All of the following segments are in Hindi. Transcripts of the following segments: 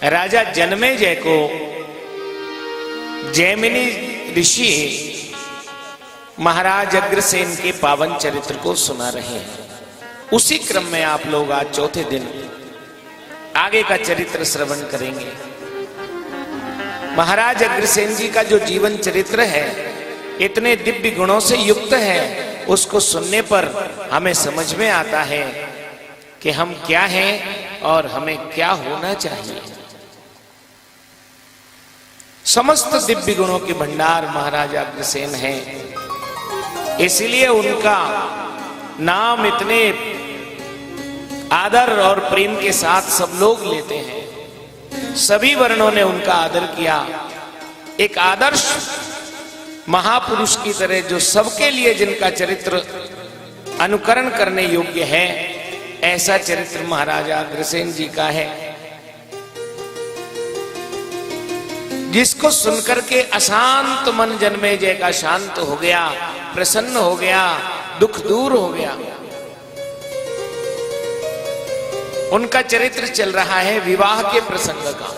राजा जनमेजय को जैमिनी ऋषि महाराज अग्रसेन के पावन चरित्र को सुना रहे हैं। उसी क्रम में आप लोग आज चौथे दिन आगे का चरित्र श्रवण करेंगे। महाराज अग्रसेन जी का जो जीवन चरित्र है इतने दिव्य गुणों से युक्त है, उसको सुनने पर हमें समझ में आता है कि हम क्या हैं और हमें क्या होना चाहिए। समस्त दिव्य गुणों के भंडार महाराज अग्रसेन हैं, इसलिए उनका नाम इतने आदर और प्रेम के साथ सब लोग लेते हैं। सभी वर्णों ने उनका आदर किया। एक आदर्श महापुरुष की तरह जो सबके लिए जिनका चरित्र अनुकरण करने योग्य है, ऐसा चरित्र महाराजा अग्रसेन जी का है, जिसको सुनकर के अशांत मन जन्मेजय का शांत हो गया, प्रसन्न हो गया, दुख दूर हो गया। उनका चरित्र चल रहा है विवाह के प्रसंग का।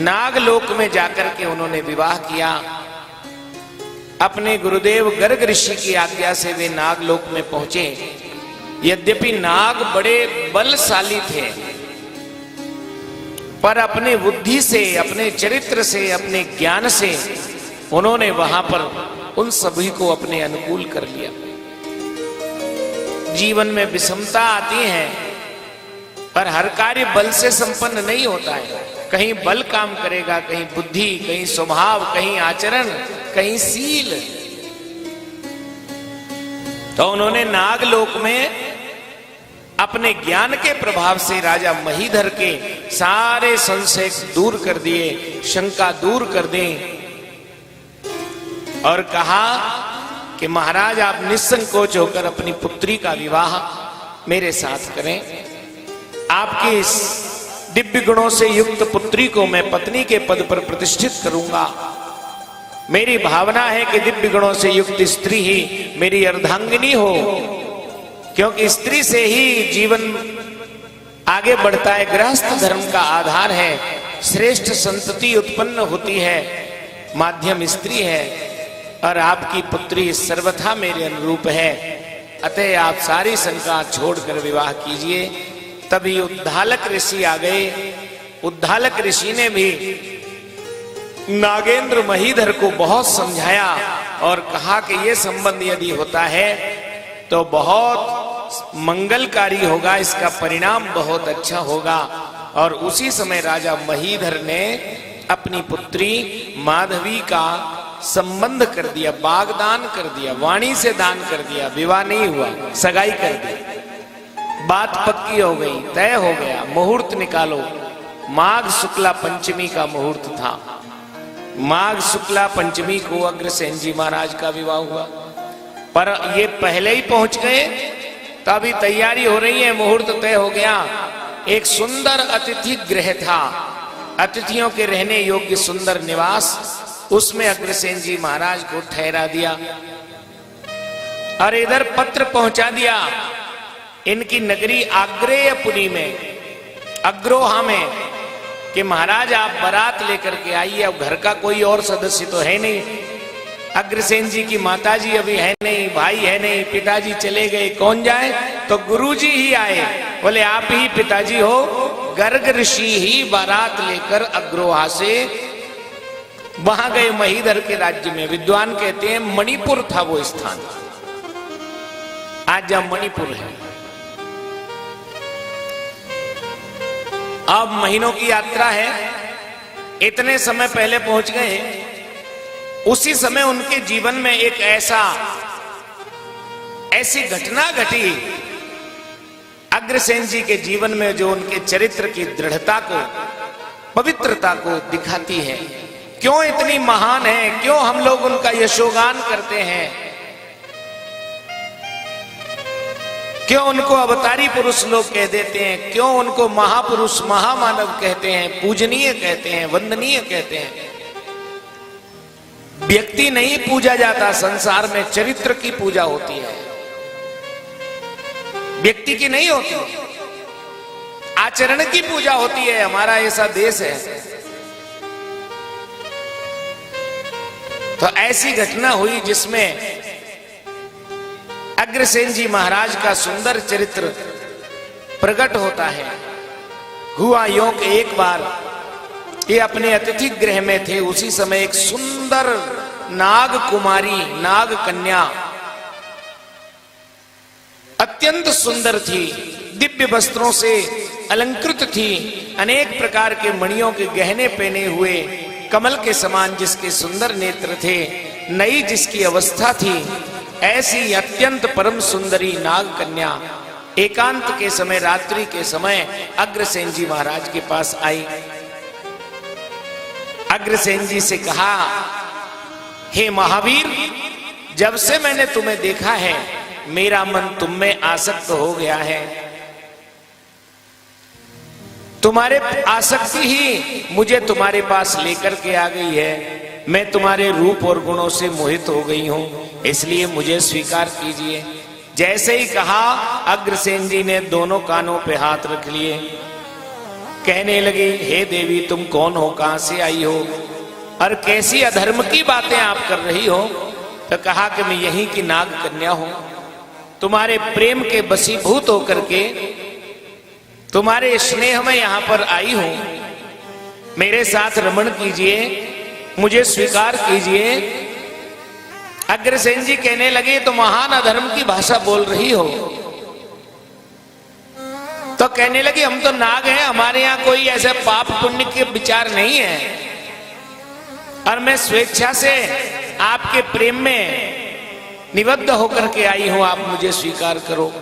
नागलोक में जाकर के उन्होंने विवाह किया। अपने गुरुदेव गर्ग ऋषि की आज्ञा से वे नागलोक में पहुंचे। यद्यपि नाग बड़े बलशाली थे, पर अपने बुद्धि से, अपने चरित्र से, अपने ज्ञान से उन्होंने वहां पर उन सभी को अपने अनुकूल कर लिया। जीवन में विषमता आती है, पर हर कार्य बल से संपन्न नहीं होता है। कहीं बल काम करेगा, कहीं बुद्धि, कहीं स्वभाव, कहीं आचरण, कहीं सील। तो उन्होंने नागलोक में अपने ज्ञान के प्रभाव से राजा महीधर के सारे संशय दूर कर दिए, शंका दूर कर दी और कहा कि महाराज आप निसंकोच होकर अपनी पुत्री का विवाह मेरे साथ करें। आपकी इस दिव्य गुणों से युक्त पुत्री को मैं पत्नी के पद पर प्रतिष्ठित करूंगा। मेरी भावना है कि दिव्य गुणों से युक्त स्त्री ही मेरी अर्धांगिनी हो, क्योंकि स्त्री से ही जीवन आगे बढ़ता है, गृहस्थ धर्म का आधार है, श्रेष्ठ संतति उत्पन्न होती है, माध्यम स्त्री है, और आपकी पुत्री सर्वथा मेरे अनुरूप है। अतः आप सारी शंका छोड़कर विवाह कीजिए। तभी उद्धालक ऋषि आ गए। उद्धालक ऋषि ने भी नागेंद्र महीधर को बहुत समझाया और कहा कि यह संबंध यदि होता है तो बहुत मंगलकारी होगा, इसका परिणाम बहुत अच्छा होगा। और उसी समय राजा महीधर ने अपनी पुत्री माधवी का संबंध कर दिया, बागदान कर दिया, वाणी से दान कर दिया। विवाह नहीं हुआ, सगाई कर दी। बात पक्की हो गई, तय हो गया, मुहूर्त निकालो। माघ शुक्ला पंचमी का मुहूर्त था। माघ शुक्ला पंचमी को अग्रसेन जी महाराज का विवाह हुआ, पर ये पहले ही पहुंच गए, तभी तैयारी हो रही है, मुहूर्त तय हो गया। एक सुंदर अतिथि गृह था, अतिथियों के रहने योग्य सुंदर निवास, उसमें अग्रसेन जी महाराज को ठहरा दिया और इधर पत्र पहुंचा दिया इनकी नगरी आग्नेयपुरी में, अग्रोहा में, कि महाराज आप बारात लेकर के आइए। अब घर का कोई और सदस्य तो है नहीं, अग्रसेन जी की माताजी अभी है नहीं, भाई है नहीं, पिताजी चले गए, कौन जाए? तो गुरुजी ही आए। बोले आप ही पिताजी हो। गर्ग ऋषि ही बारात लेकर अग्रोहा से वहां गए महीधर के राज्य में। विद्वान कहते हैं मणिपुर था वो स्थान, आज जहां मणिपुर है। अब महीनों की यात्रा है, इतने समय पहले पहुंच गए। उसी समय उनके जीवन में एक ऐसी घटना घटी अग्रसेन जी के जीवन में, जो उनके चरित्र की दृढ़ता को, पवित्रता को दिखाती है। क्यों इतनी महान है, क्यों हम लोग उनका यशोगान करते हैं, क्यों उनको अवतारी पुरुष लोग कह देते हैं, क्यों उनको महापुरुष महामानव कहते हैं, पूजनीय कहते हैं, वंदनीय कहते हैं। व्यक्ति नहीं पूजा जाता, संसार में चरित्र की पूजा होती है, व्यक्ति की नहीं होती। आचरण की पूजा होती है। हमारा ऐसा देश है। तो ऐसी घटना हुई जिसमें अग्रसेन जी महाराज का सुंदर चरित्र प्रकट होता है। हुआ यों कि एक बार ये अपने अतिथि गृह में थे। उसी समय एक सुंदर नाग कुमारी, नाग कन्या अत्यंत सुंदर थी, दिव्य वस्त्रों से अलंकृत थी, अनेक प्रकार के मणियों के गहने पहने हुए, कमल के समान जिसके सुंदर नेत्र थे, नई जिसकी अवस्था थी, ऐसी अत्यंत परम सुंदरी नाग कन्या एकांत के समय, रात्रि के समय अग्रसेन जी महाराज के पास आई। अग्रसेन जी से कहा, हे महावीर, जब से मैंने तुम्हें देखा है मेरा मन तुम में आसक्त हो गया है। तुम्हारे आसक्ति ही मुझे तुम्हारे पास लेकर के आ गई है। मैं तुम्हारे रूप और गुणों से मोहित हो गई हूं, इसलिए मुझे स्वीकार कीजिए। जैसे ही कहा, अग्रसेन जी ने दोनों कानों पे हाथ रख लिए। कहने लगे, हे देवी, तुम कौन हो, कहां से आई हो और कैसी अधर्म की बातें आप कर रही हो? तो कहा कि मैं यहीं की नाग कन्या हूं, तुम्हारे प्रेम के वशीभूत होकर के तुम्हारे स्नेह में यहां पर आई हूं। मेरे साथ रमण कीजिए, मुझे स्वीकार कीजिए। अग्रसेन जी कहने लगे, तो महान अधर्म की भाषा बोल रही हो। तो कहने लगे, हम तो नाग हैं, हमारे यहां कोई ऐसे पाप पुण्य के विचार नहीं है और मैं स्वेच्छा से आपके प्रेम में निबद्ध होकर के आई हूं, आप मुझे स्वीकार करो।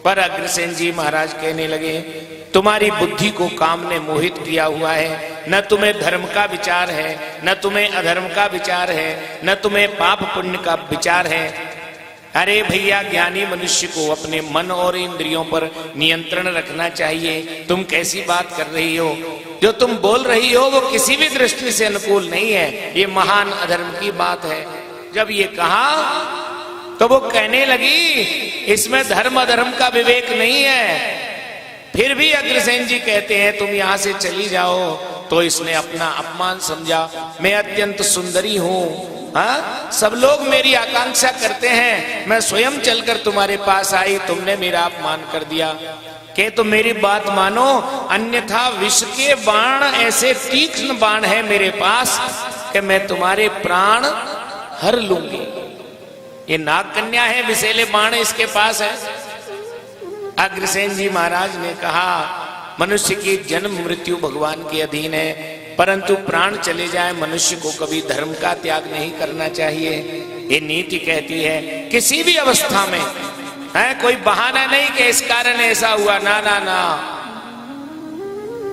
पर अग्रसेन जी महाराज कहने लगे, तुम्हारी बुद्धि को काम ने मोहित किया हुआ है। न तुम्हें धर्म का विचार है, न तुम्हें अधर्म का विचार है, न तुम्हें पाप पुण्य का विचार है। अरे भैया, ज्ञानी मनुष्य को अपने मन और इंद्रियों पर नियंत्रण रखना चाहिए। तुम कैसी बात कर रही हो? जो तुम बोल रही हो वो किसी भी दृष्टि से अनुकूल नहीं है, ये महान अधर्म की बात है। जब ये कहा तो वो कहने लगी, इसमें धर्म अधर्म का विवेक नहीं है। फिर भी अग्रसेन जी कहते हैं, तुम यहां से चली जाओ। तो इसने अपना अपमान समझा। मैं अत्यंत सुंदरी हूं, हाँ, सब लोग मेरी आकांक्षा करते हैं, मैं स्वयं चलकर तुम्हारे पास आई, तुमने मेरा अपमान कर दिया। के तो मेरी बात मानो, अन्यथा विष के बाण, ऐसे तीक्ष्ण बाण है मेरे पास कि मैं तुम्हारे प्राण हर लूंगी। ये नाग कन्या है, विषैले बाण इसके पास है। अग्रसेन जी महाराज ने कहा, मनुष्य की जन्म मृत्यु भगवान के अधीन है, परंतु प्राण चले जाए मनुष्य को कभी धर्म का त्याग नहीं करना चाहिए। ये नीति कहती है किसी भी अवस्था में है, कोई बहाना नहीं कि इस कारण ऐसा हुआ, ना ना ना।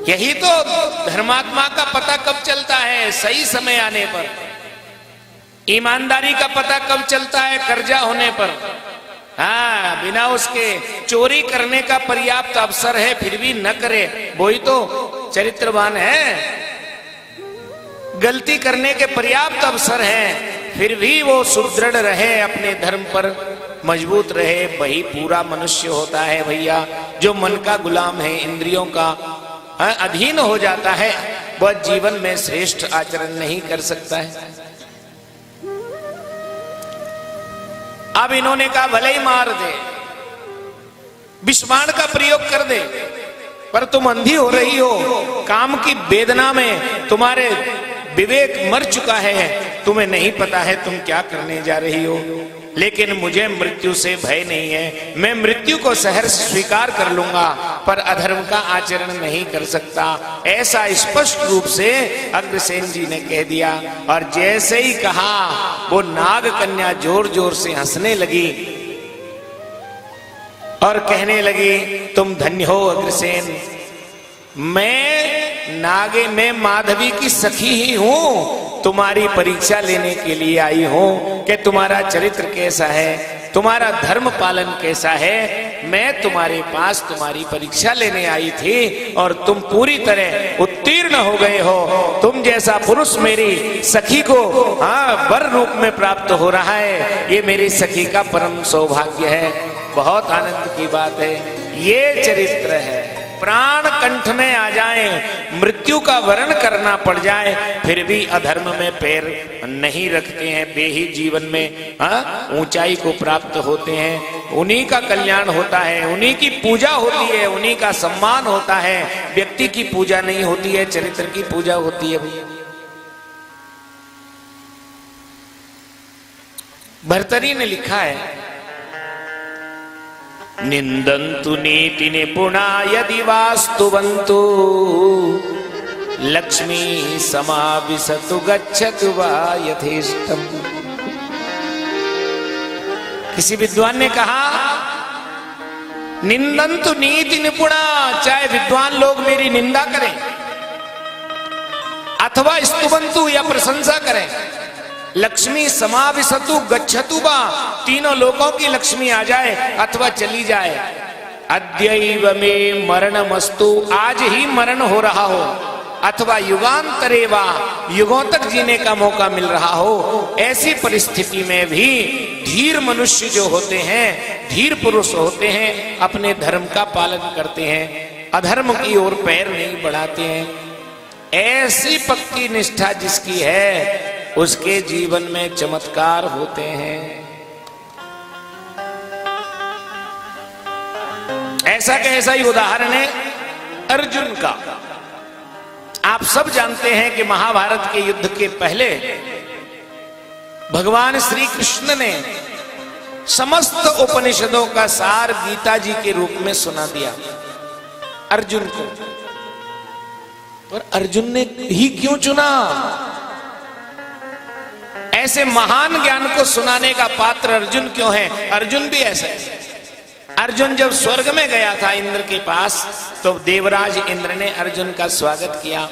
यही तो धर्मात्मा का पता कब चलता है? सही समय आने पर। ईमानदारी का पता कब चलता है? कर्जा होने पर। हाँ, बिना उसके चोरी करने का पर्याप्त अवसर है फिर भी न करे, वही तो चरित्रवान है। गलती करने के पर्याप्त अवसर है फिर भी वो सुदृढ़ रहे, अपने धर्म पर मजबूत रहे, वही पूरा मनुष्य होता है भैया। जो मन का गुलाम है, इंद्रियों का अधीन हो जाता है, वह जीवन में श्रेष्ठ आचरण नहीं कर सकता है। अब इन्होंने कहा, भले ही मार दे, विषबाण का प्रयोग कर दे, पर तुम अंधी हो रही हो। काम की वेदना में तुम्हारे विवेक मर चुका है, तुम्हें नहीं पता है तुम क्या करने जा रही हो। लेकिन मुझे मृत्यु से भय नहीं है, मैं मृत्यु को सहर्ष स्वीकार कर लूंगा, पर अधर्म का आचरण नहीं कर सकता। ऐसा स्पष्ट रूप से अग्रसेन जी ने कह दिया। और जैसे ही कहा, वो नाग कन्या जोर जोर से हंसने लगी और कहने लगी, तुम धन्य हो अग्रसेन, मैं माधवी की सखी ही हूं, तुम्हारी परीक्षा लेने के लिए आई हूं कि तुम्हारा चरित्र कैसा है, तुम्हारा धर्म पालन कैसा है। मैं तुम्हारे पास तुम्हारी परीक्षा लेने आई थी और तुम पूरी तरह उत्तीर्ण हो गए हो। तुम जैसा पुरुष मेरी सखी को वर रूप में प्राप्त हो रहा है, ये मेरी सखी का परम सौभाग्य है। बहुत आनंद की बात है। ये चरित्र है, प्राण कंठ में आ जाए, मृत्यु का वरण करना पड़ जाए, फिर भी अधर्म में पैर नहीं रखते हैं, वे ही जीवन में ऊंचाई को प्राप्त होते हैं। उन्हीं का कल्याण होता है, उन्हीं की पूजा होती है, उन्हीं का सम्मान होता है। व्यक्ति की पूजा नहीं होती है, चरित्र की पूजा होती है। भैया भर्तरी ने लिखा है, निंदन्तु नीति निपुणा यदि वास्तुवन्तु लक्ष्मी समाविशतु गच्छतु वा यथेष्टम्। किसी विद्वान ने कहा, निंदन्तु नीति निपुणा, चाहे विद्वान लोग मेरी निंदा करें अथवा स्तुवन्तु या प्रशंसा करें, लक्ष्मी समाविशतु गच्छतु वा, तीनों लोकों की लक्ष्मी आ जाए अथवा चली जाए। अद्यैव मे मरणमस्तु, आज ही मरण हो रहा हो, अथवा युगांतरे वा, युगों तक जीने का मौका मिल रहा हो, ऐसी परिस्थिति में भी धीर मनुष्य जो होते हैं, धीर पुरुष होते हैं, अपने धर्म का पालन करते हैं, अधर्म की ओर पैर नहीं बढ़ाते हैं। ऐसी पक्की निष्ठा जिसकी है, उसके जीवन में चमत्कार होते हैं। ऐसा कैसा ही उदाहरण है अर्जुन का। आप सब जानते हैं कि महाभारत के युद्ध के पहले भगवान श्री कृष्ण ने समस्त उपनिषदों का सार गीता जी के रूप में सुना दिया अर्जुन को। पर अर्जुन ने ही क्यों चुना? ऐसे महान ज्ञान को सुनाने का पात्र अर्जुन क्यों है? अर्जुन भी ऐसा है। अर्जुन जब स्वर्ग में गया था इंद्र के पास, तो देवराज इंद्र ने अर्जुन का स्वागत किया,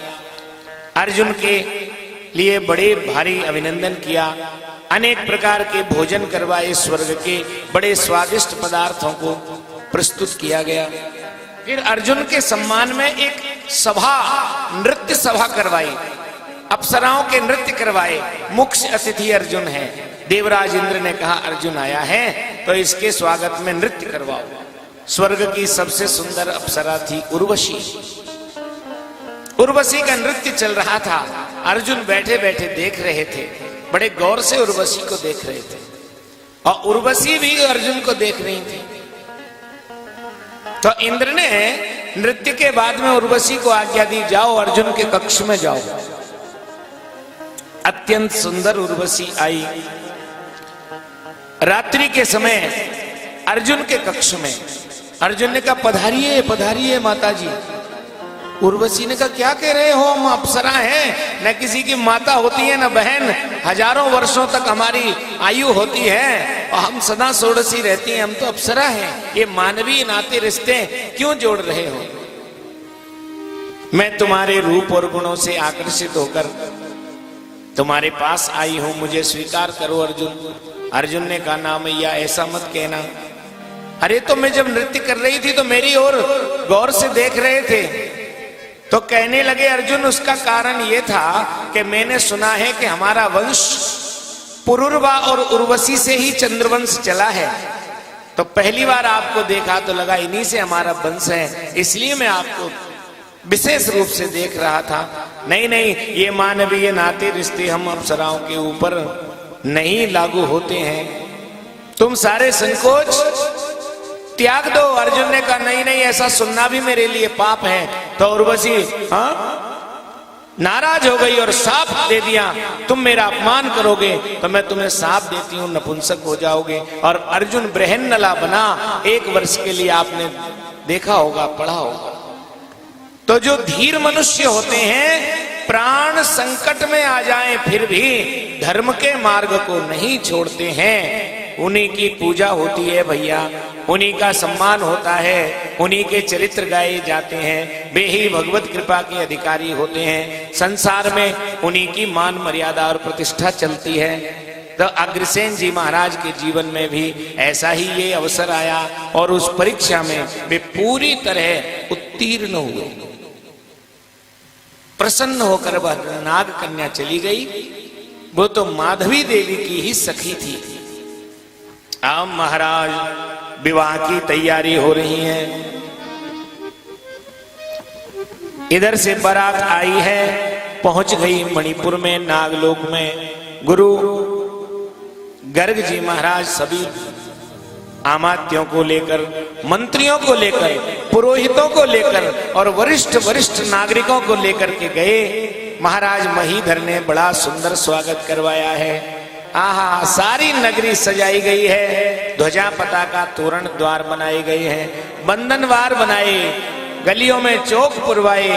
अर्जुन के लिए बड़े भारी अभिनंदन किया, अनेक प्रकार के भोजन करवाए, स्वर्ग के बड़े स्वादिष्ट पदार्थों को प्रस्तुत किया गया। फिर अर्जुन के सम्मान में एक सभा, नृत्य सभा करवाई, अप्सराओं के नृत्य करवाए। मुख्य अतिथि अर्जुन है। देवराज इंद्र ने कहा, अर्जुन आया है तो इसके स्वागत में नृत्य करवाओ। स्वर्ग की सबसे सुंदर अप्सरा थी उर्वशी। उर्वशी का नृत्य चल रहा था, अर्जुन बैठे बैठे देख रहे थे, बड़े गौर से उर्वशी को देख रहे थे, और उर्वशी भी अर्जुन को देख रही थी। तो इंद्र ने नृत्य के बाद में उर्वशी को आज्ञा दी, जाओ अर्जुन के कक्ष में जाओ। अत्यंत सुंदर उर्वशी आई। रात्रि के समय अर्जुन के कक्ष में अर्जुन ने कहा, पधारिए पधारिए माता जी। उर्वशी ने कहा, क्या कह रहे हो, हम अप्सरा हैं, न किसी की माता होती है न बहन, हजारों वर्षों तक हमारी आयु होती है और हम सदा षोडशी रहती हैं, हम तो अप्सरा हैं। ये मानवीय नाते रिश्ते क्यों जोड़ रहे हो? मैं तुम्हारे रूप और गुणों से आकर्षित होकर तुम्हारे पास आई हूं, मुझे स्वीकार करो अर्जुन। अर्जुन ने कहा, ना मैया ऐसा मत कहना। अरे तो मैं जब नृत्य कर रही थी तो मेरी ओर गौर से देख रहे थे। तो कहने लगे अर्जुन, उसका कारण यह था कि मैंने सुना है कि हमारा वंश पुरुरवा और उर्वशी से ही चंद्रवंश चला है, तो पहली बार आपको देखा तो लगा इन्हीं से हमारा वंश है, इसलिए मैं आपको विशेष रूप से देख रहा था। नहीं नहीं, ये मानवीय नाते रिश्ते हम अप्सराओं के ऊपर नहीं लागू होते हैं, तुम सारे संकोच त्याग दो। अर्जुन ने कहा, नहीं नहीं, ऐसा सुनना भी मेरे लिए पाप है। तो उर्वशी नाराज हो गई और शाप दे दिया, तुम मेरा अपमान करोगे तो मैं तुम्हें शाप देती हूं, नपुंसक हो जाओगे। और अर्जुन बृहन्नला बना। 1 वर्ष के लिए आपने देखा होगा, पढ़ा होगा। तो जो धीर मनुष्य होते हैं, प्राण संकट में आ जाए फिर भी धर्म के मार्ग को नहीं छोड़ते हैं, उन्हीं की पूजा होती है भैया, उन्हीं का सम्मान होता है, उन्हीं के चरित्र गाए जाते हैं, वे ही भगवत कृपा के अधिकारी होते हैं। संसार में उन्हीं की मान मर्यादा और प्रतिष्ठा चलती है। तो अग्रसेन जी महाराज के जीवन में भी ऐसा ही ये अवसर आया और उस परीक्षा में वे पूरी तरह उत्तीर्ण हुए। प्रसन्न होकर वह नाग कन्या चली गई, वो तो माधवी देवी की ही सखी थी। अब महाराज विवाह की तैयारी हो रही है। इधर से बारात आई है, पहुंच गई मणिपुर में, नागलोक में। गुरु गर्ग जी महाराज सभी आमात्यों को लेकर, मंत्रियों को लेकर, पुरोहितों को लेकर और वरिष्ठ नागरिकों को लेकर के गए। महाराज महीधर ने बड़ा सुंदर स्वागत करवाया है। आहा, सारी नगरी सजाई गई है, ध्वजा पताका तोरण द्वार बनाए गए हैं, बंधनवार बनाए, गलियों में चौक पुरवाए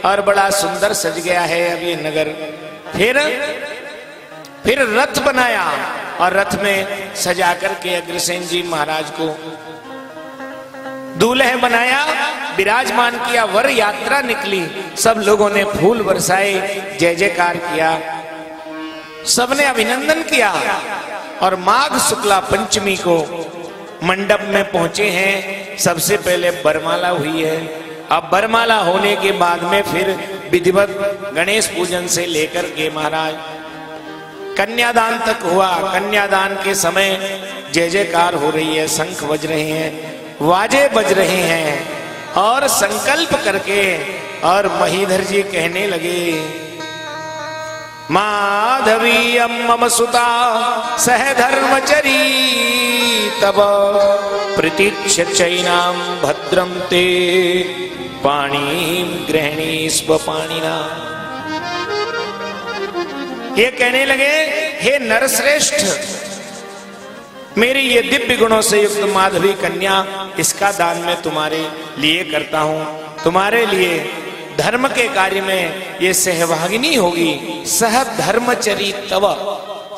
और बड़ा सुंदर सज गया है अब ये नगर। फिर रथ बनाया और रथ में सजा करके अग्रसेन जी महाराज को दूल्हे बनाया, विराजमान किया। वर यात्रा निकली, सब लोगों ने फूल बरसाए, जय जयकार किया, सबने अभिनंदन किया। और माघ शुक्ला पंचमी को मंडप में पहुंचे हैं। सबसे पहले बरमाला हुई है। अब बरमाला होने के बाद में फिर विधिवत गणेश पूजन से लेकर के महाराज कन्यादान तक हुआ। कन्यादान के समय जय जयकार हो रही है, शंख बज रहे हैं, वाजे बज रहे हैं और संकल्प करके और महीधर जी कहने लगे, माधवी मम सुता सह धर्मचरी तब प्रतीक्ष चैनाम भद्रम ते पाणी ग्रहणी स्वपाणिना। ये कहने लगे, हे नरश्रेष्ठ, मेरी ये दिव्य गुणों से युक्त माधवी कन्या, इसका दान मैं तुम्हारे लिए करता हूं। तुम्हारे लिए धर्म के कार्य में ये सहभागिनी होगी। सह धर्मचरी तव,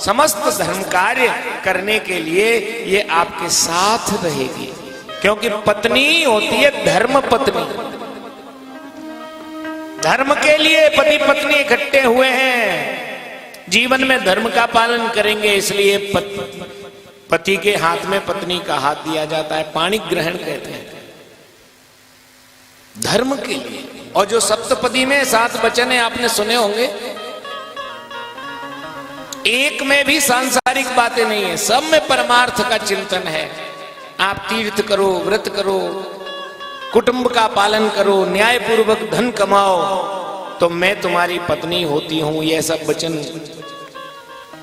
समस्त धर्म कार्य करने के लिए ये आपके साथ रहेगी। क्योंकि पत्नी होती है धर्म पत्नी। धर्म के लिए पति पत्नी इकट्ठे हुए हैं, जीवन में धर्म का पालन करेंगे, इसलिए पति के हाथ में पत्नी का हाथ दिया जाता है, पाणी ग्रहण कहते हैं, धर्म के लिए। और जो सप्तपदी में 7 वचन है आपने सुने होंगे, एक में भी सांसारिक बातें नहीं है, सब में परमार्थ का चिंतन है। आप तीर्थ करो, व्रत करो, कुटुंब का पालन करो, न्याय पूर्वक धन कमाओ, तो मैं तुम्हारी पत्नी होती हूं, यह सब वचन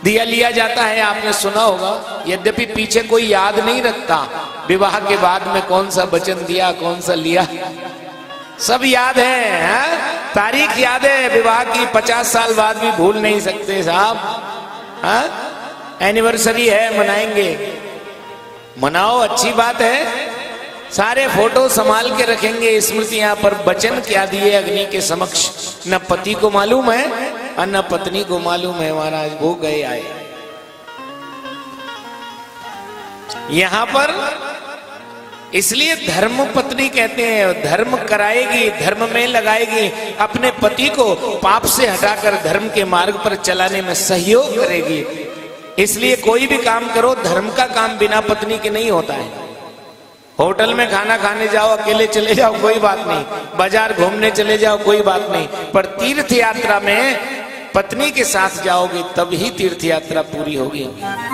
दिया लिया जाता है। आपने सुना होगा, यद्यपि पीछे कोई याद नहीं रखता विवाह के बाद में कौन सा वचन दिया, कौन सा लिया, सब याद है, हा? तारीख याद है विवाह की, 50 साल बाद भी भूल नहीं सकते साहब। एनिवर्सरी है, मनाएंगे, मनाओ, अच्छी बात है, सारे फोटो संभाल के रखेंगे, स्मृतियां। पर वचन क्या दिए अग्नि के समक्ष, न पति को मालूम है और न पत्नी को मालूम है। महाराज वो गए आए। यहां पर इसलिए धर्म पत्नी कहते हैं, धर्म कराएगी, धर्म में लगाएगी, अपने पति को पाप से हटाकर धर्म के मार्ग पर चलाने में सहयोग करेगी। इसलिए कोई भी काम करो, धर्म का काम बिना पत्नी के नहीं होता है। होटल में खाना खाने जाओ, अकेले चले जाओ कोई बात नहीं, बाजार घूमने चले जाओ कोई बात नहीं, पर तीर्थ यात्रा में पत्नी के साथ जाओगे तब ही तीर्थ यात्रा पूरी होगी।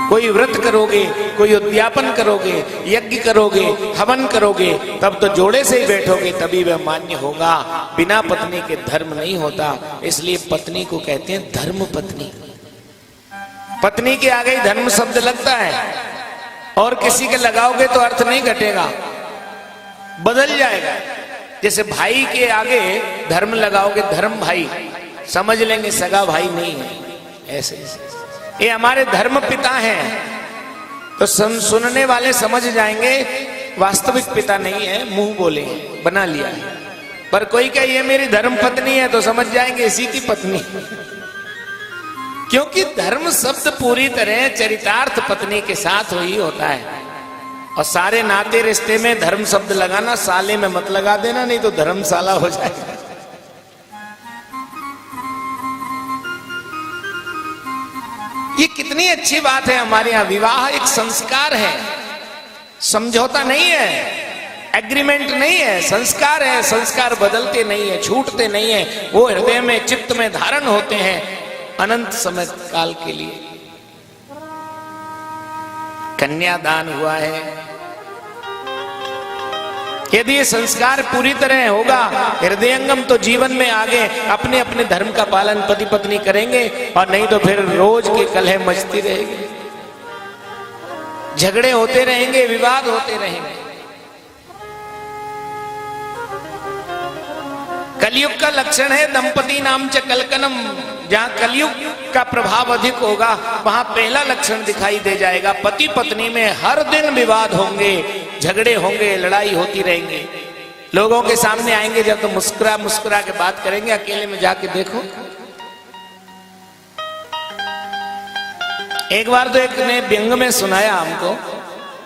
कोई व्रत करोगे, कोई उद्यापन करोगे, यज्ञ करोगे, हवन करोगे, तब तो जोड़े से ही बैठोगे, तभी वह मान्य होगा। बिना पत्नी के धर्म नहीं होता। इसलिए पत्नी को कहते हैं धर्म पत्नी। पत्नी के आगे ही धर्म शब्द लगता है, और किसी के लगाओगे तो अर्थ नहीं घटेगा, बदल जाएगा। जैसे भाई के आगे धर्म लगाओगे, धर्म भाई, समझ लेंगे सगा भाई नहीं है। ऐसे ये हमारे धर्म पिता हैं, तो सुनने वाले समझ जाएंगे वास्तविक पिता नहीं है, मुंह बोले बना लिया है। पर कोई कहे ये मेरी धर्म पत्नी है, तो समझ जाएंगे इसी की पत्नी। क्योंकि धर्म शब्द पूरी तरह चरितार्थ पत्नी के साथ ही होता है। और सारे नाते रिश्ते में धर्म शब्द लगाना, साले में मत लगा देना, नहीं तो धर्मशाला हो जाएगा। ये कितनी अच्छी बात है हमारे यहाँ। विवाह एक संस्कार है, समझौता नहीं है, एग्रीमेंट नहीं है, संस्कार है। संस्कार बदलते नहीं है, छूटते नहीं है, वो हृदय में चित्त में धारण होते हैं अनंत समय काल के लिए। कन्यादान हुआ है, यदि ये संस्कार पूरी तरह होगा, हृदयंगम, तो जीवन में आगे अपने अपने धर्म का पालन पति पत्नी करेंगे, और नहीं तो फिर रोज के कलह मचती रहेगी, झगड़े होते रहेंगे, विवाद होते रहेंगे। कलयुग का लक्षण है दंपति नाम च कलकनम। जहां कलयुग का प्रभाव अधिक होगा वहां पहला लक्षण दिखाई दे जाएगा, पति पत्नी में हर दिन विवाद होंगे, झगड़े होंगे, लड़ाई होती रहेंगे। लोगों के सामने आएंगे जब तो मुस्कुरा मुस्कुरा के बात करेंगे, अकेले में जाके देखो। एक बार तो एक ने व्यंग में सुनाया हमको,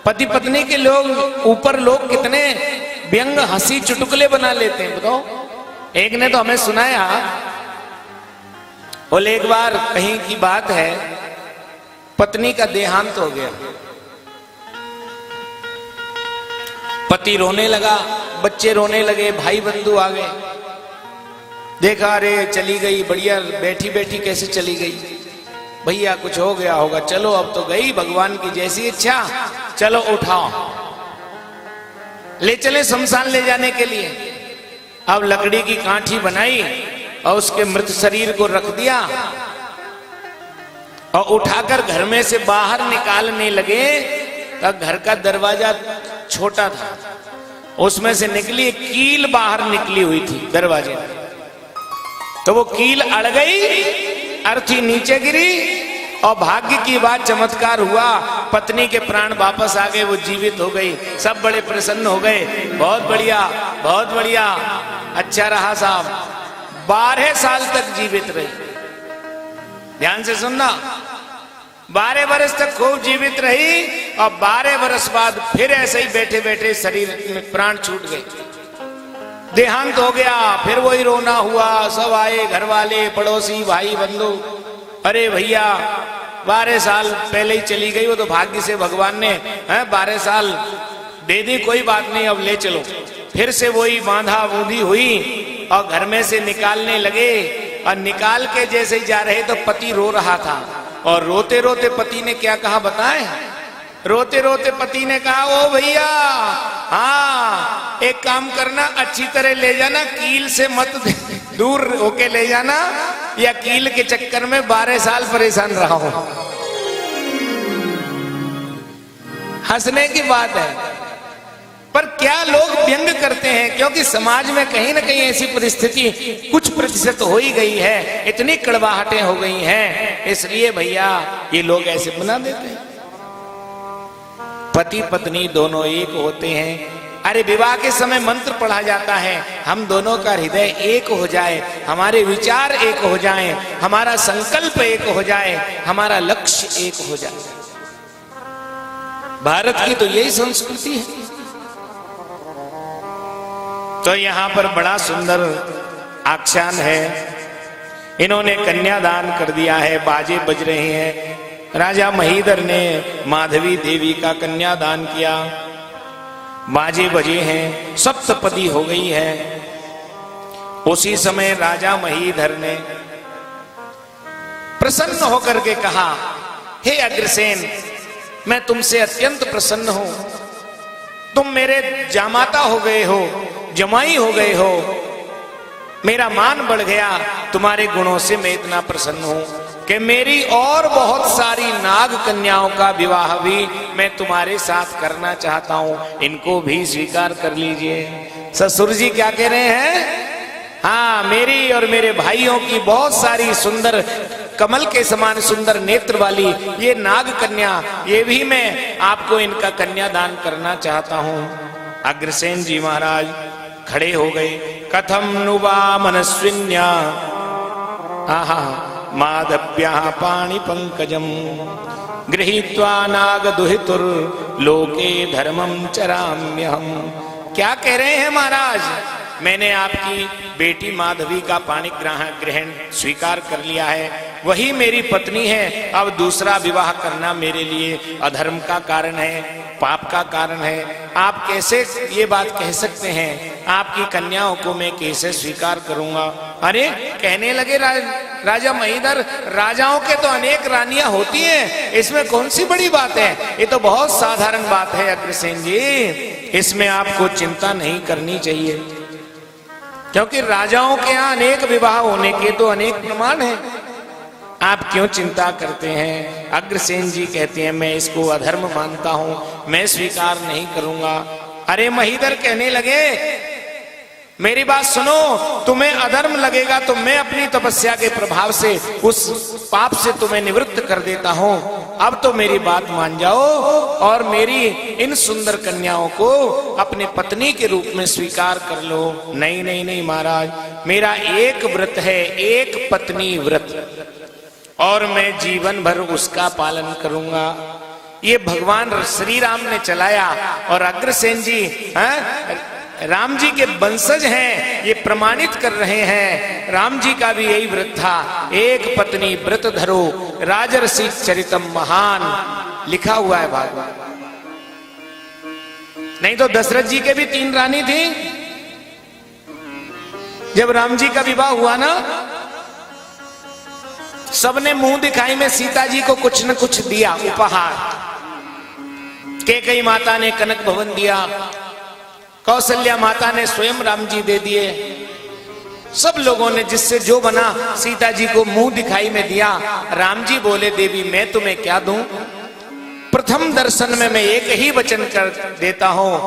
पति पत्नी के लोग ऊपर लोग कितने व्यंग हंसी चुटकुले बना लेते हैं बताओ। एक ने तो हमें सुनाया, बोले एक बार कहीं की बात है, पत्नी का देहांत हो गया, पति रोने लगा, बच्चे रोने लगे, भाई बंधु आ गए, देखा अरे चली गई, बढ़िया बैठी बैठी कैसे चली गई, भैया कुछ हो गया होगा, चलो अब तो गई, भगवान की जैसी इच्छा, चलो उठाओ ले चले शमशान ले जाने के लिए। अब लकड़ी की काठी बनाई और उसके मृत शरीर को रख दिया और उठाकर घर में से बाहर निकालने लगे, तब घर का दरवाजा छोटा था, उसमें से निकली एक कील बाहर निकली हुई थी दरवाजे में, तो वो कील अड़ गई, अर्थी नीचे गिरी, और भाग्य की बात चमत्कार हुआ, पत्नी के प्राण वापस आ गए, वो जीवित हो गई। सब बड़े प्रसन्न हो गए, बहुत बढ़िया बहुत बढ़िया, अच्छा रहा साहब। 12 साल तक जीवित रही, ध्यान से सुनना, 12 वर्ष तक खूब जीवित रही, और 12 वर्ष बाद फिर ऐसे ही बैठे बैठे शरीर में प्राण छूट गए, देहांत हो गया। फिर वही रोना हुआ, सब आए, घर वाले, पड़ोसी, भाई बंधु, अरे भैया 12 साल पहले ही चली गई, वो तो भाग्य से भगवान ने 12 साल दे दी, कोई बात नहीं, अब ले चलो। फिर से वही बांधा बूंदी हुई और घर में से निकालने लगे, और निकाल के जैसे ही जा रहे तो पति रो रहा था, और रोते रोते पति ने क्या कहा बताएं? रोते रोते पति ने कहा, ओ भैया हाँ एक काम करना, अच्छी तरह ले जाना, कील से मत दूर होके ले जाना, या कील के चक्कर में 12 साल परेशान रहा हूं। हंसने की बात है, पर क्या लोग व्यंग करते हैं, क्योंकि समाज में कहीं ना कहीं ऐसी परिस्थिति कुछ प्रतिशत हो ही गई है, इतनी कड़वाहटें हो गई हैं, इसलिए भैया ये लोग ऐसे बना देते हैं। पति पत्नी दोनों एक होते हैं। अरे विवाह के समय मंत्र पढ़ा जाता है, हम दोनों का हृदय एक हो जाए, हमारे विचार एक हो जाएं, हमारा संकल्प एक हो जाए, हमारा लक्ष्य एक हो जाए। भारत की तो यही संस्कृति है। तो यहां पर बड़ा सुंदर आख्यान है, इन्होंने कन्यादान कर दिया है, बाजे बज रहे हैं। राजा महीधर ने माधवी देवी का कन्यादान किया, बाजे बजे हैं, सप्तपदी हो गई है। उसी समय राजा महीधर ने प्रसन्न होकर के कहा, हे अग्रसेन, मैं तुमसे अत्यंत प्रसन्न हूं, तुम मेरे जामाता हो गए हो, जमाई हो गए हो, मेरा मान बढ़ गया, तुम्हारे गुणों से मैं इतना प्रसन्न हूं कि मेरी और बहुत सारी नाग कन्याओं का विवाह भी मैं तुम्हारे साथ करना चाहता हूं, इनको भी स्वीकार कर लीजिए। ससुर जी क्या कह रहे हैं? हाँ, मेरी और मेरे भाइयों की बहुत सारी सुंदर, कमल के समान सुंदर नेत्र वाली ये नाग कन्या, ये भी मैं आपको इनका कन्यादान करना चाहता हूं। अग्रसेन जी महाराज खड़े हो गए। कथम नुवा मनस्विन्या आहा माधव्या पाणि पंकजम गृहीत्वा नाग दुहितुर लोके धर्मम चराम्यहम। क्या कह रहे हैं महाराज? मैंने आपकी बेटी माधवी का पाणि ग्रहण स्वीकार कर लिया है, वही मेरी पत्नी है। अब दूसरा विवाह करना मेरे लिए अधर्म का कारण है, पाप का कारण है। आप कैसे ये बात कह सकते हैं? आपकी कन्याओं को मैं कैसे स्वीकार करूंगा? अरे कहने लगे राजा महीधर, राजाओं के तो अनेक रानियां होती हैं, इसमें कौन सी बड़ी बात है? ये तो बहुत साधारण बात है अग्रसेन जी। इसमें आपको चिंता नहीं करनी चाहिए, क्योंकि राजाओं के यहाँ अनेक विवाह होने के तो अनेक प्रमाण हैं। आप क्यों चिंता करते हैं? अग्रसेन जी कहते हैं मैं इसको अधर्म मानता हूं, मैं स्वीकार नहीं करूंगा। अरे महीधर कहने लगे मेरी बात सुनो, तुम्हें अधर्म लगेगा तो मैं अपनी तपस्या के प्रभाव से उस पाप से तुम्हें निवृत्त कर देता हूं। अब तो मेरी बात मान जाओ और मेरी इन सुंदर कन्याओं को अपने पत्नी के रूप में स्वीकार कर लो। नहीं नहीं नहीं महाराज, मेरा एक व्रत है, एक पत्नी व्रत, और मैं जीवन भर उसका पालन करूंगा। ये भगवान श्री राम ने चलाया और अग्रसेन जी राम जी के वंशज हैं, ये प्रमाणित कर रहे हैं। राम जी का भी यही व्रत था, एक पत्नी व्रत धरो राजर्षि चरितम महान, लिखा हुआ है भागवत। नहीं तो दशरथ जी के भी 3 रानी थी। जब राम जी का विवाह हुआ ना, सबने मुंह दिखाई में सीता जी को कुछ न कुछ दिया उपहार। कैकेयी माता ने कनक भवन दिया, कौशल्या माता ने स्वयं राम जी दे दिए। सब लोगों ने जिससे जो बना सीता जी को मुंह दिखाई में दिया। राम जी बोले देवी मैं तुम्हें क्या दूं? प्रथम दर्शन में मैं एक ही वचन कर देता हूं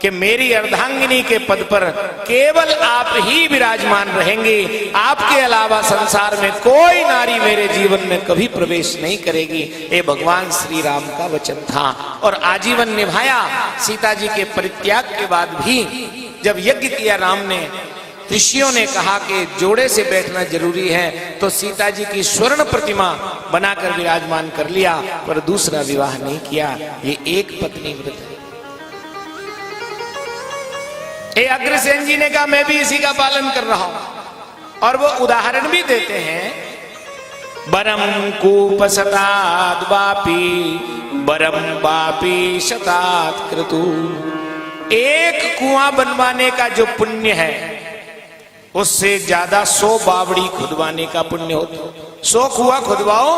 कि मेरी अर्धांगिनी के पद पर केवल आप ही विराजमान रहेंगे, आपके अलावा संसार में कोई नारी मेरे जीवन में कभी प्रवेश नहीं करेगी। ये भगवान श्री राम का वचन था और आजीवन निभाया। सीता जी के परित्याग के बाद भी जब यज्ञ किया राम ने, ऋषियों ने कहा कि जोड़े से बैठना जरूरी है, तो सीता जी की स्वर्ण प्रतिमा बनाकर विराजमान कर लिया, पर दूसरा विवाह नहीं किया। ये एक पत्नी व्रत है। अग्रसेन जी ने कहा मैं भी इसी का पालन कर रहा हूं, और वो उदाहरण भी देते हैं। बरम कूप शताद बापी, बरम बापी शताद क्रतु। एक कुआं बनवाने का जो पुण्य है, उससे ज्यादा 100 बावड़ी खुदवाने का पुण्य होता। 100 कुआं खुदवाओ,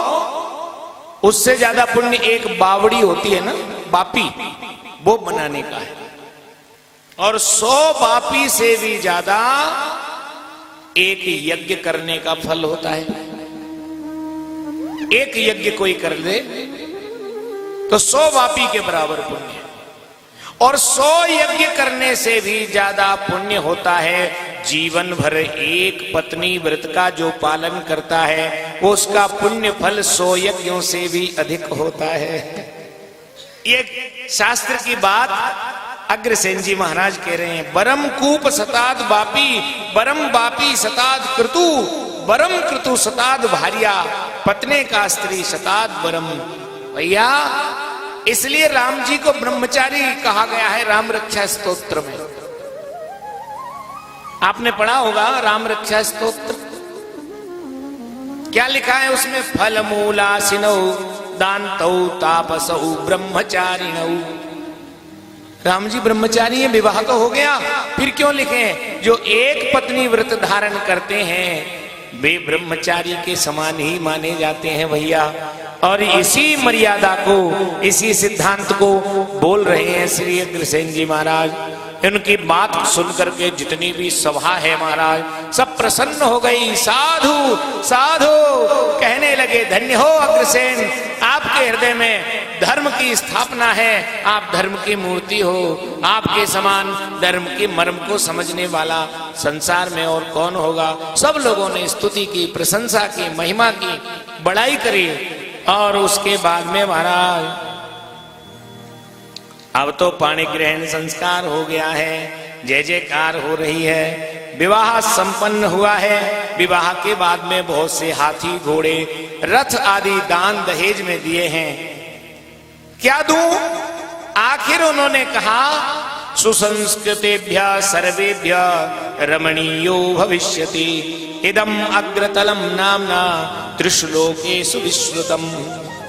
उससे ज्यादा पुण्य एक बावड़ी होती है ना, बापी, वो बनाने का है। और 100 बापी से भी ज्यादा एक यज्ञ करने का फल होता है। एक यज्ञ कोई कर ले तो 100 बापी के बराबर पुण्य, और 100 यज्ञ करने से भी ज्यादा पुण्य होता है जीवन भर एक पत्नी व्रत का जो पालन करता है, उसका पुण्य फल 100 यज्ञों से भी अधिक होता है। ये शास्त्र की बात अग्रसेन जी महाराज कह रहे हैं। बरम कूप शताद बापी, बरम बापी शताद क्रतु, बरम क्रतु शताद भार्या, पत्ने का स्त्री शताद बरम। भैया इसलिए राम जी को ब्रह्मचारी कहा गया है राम रक्षा स्तोत्र में। आपने पढ़ा होगा राम रक्षा स्तोत्र, क्या लिखा है उसमें? फल मूलासिनौ दान्तौ तापसौ ब्रह्मचारिणौ। राम जी ब्रह्मचारी हैं, विवाह तो हो गया, फिर क्यों लिखे? जो एक पत्नी व्रत धारण करते हैं वे ब्रह्मचारी के समान ही माने जाते हैं भैया। और इसी मर्यादा को, इसी सिद्धांत को बोल रहे हैं श्री अग्रसेन जी महाराज। इनकी बात सुन करके जितनी भी सभा है महाराज, सब प्रसन्न हो गई। साधु साधु कहने लगे, धन्य हो अग्रसेन, आपके हृदय में धर्म की स्थापना है, आप धर्म की मूर्ति हो। आपके समान धर्म के मर्म को समझने वाला संसार में और कौन होगा। सब लोगों ने स्तुति की, प्रशंसा की, महिमा की, बड़ाई करी। और उसके बाद में महाराज अब तो पाणी ग्रहण संस्कार हो गया है, जय जयकार हो रही है, विवाह संपन्न हुआ है। विवाह के बाद में बहुत से हाथी, घोड़े, रथ आदि दान दहेज में दिए हैं। क्या दूं? आखिर उन्होंने कहा सुसंस्कृतेभ्य सर्वेभ्य रमणीयो भविष्यति इदम अग्रतलम नामना त्रिश्लोकेषु विश्रुतम।